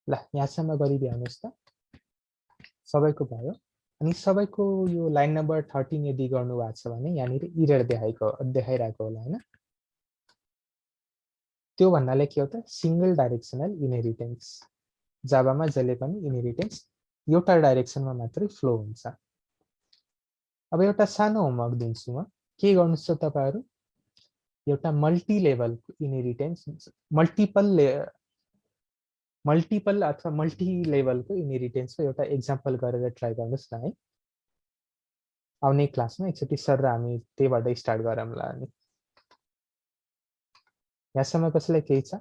ल यहाँसम्म गरिदिनुहोस् त सबैको भयो अनि सबैको यो लाइन नम्बर 13 यदि गर्नु भएको छ भने यहाँनिर इरर देखाइरहेको होला हैन त्यो भन्नाले के हो त सिंगल डाइरेक्सनल इनहेरिटेन्स जाभामा जहिले पनि इनहेरिटेन्स एउटा डाइरेक्सनमा मात्रै फ्लो हुन्छ अब एउटा सानो होमवर्क दिन्छु म के गर्नुस् त तपाईहरु एउटा मल्टी लेभल इनहेरिटेन्स मल्टिपल अथवा मल्टी लेभलको इनहेरिटेन्सको एउटा एक्जाम्पल गरेर ट्राई गर्नुस् न है आउने क्लासमा एकचोटि सर र हामी त्यहीबाट स्टार्ट गरौँला अनि यहाँसम्म कसैलाई केही छ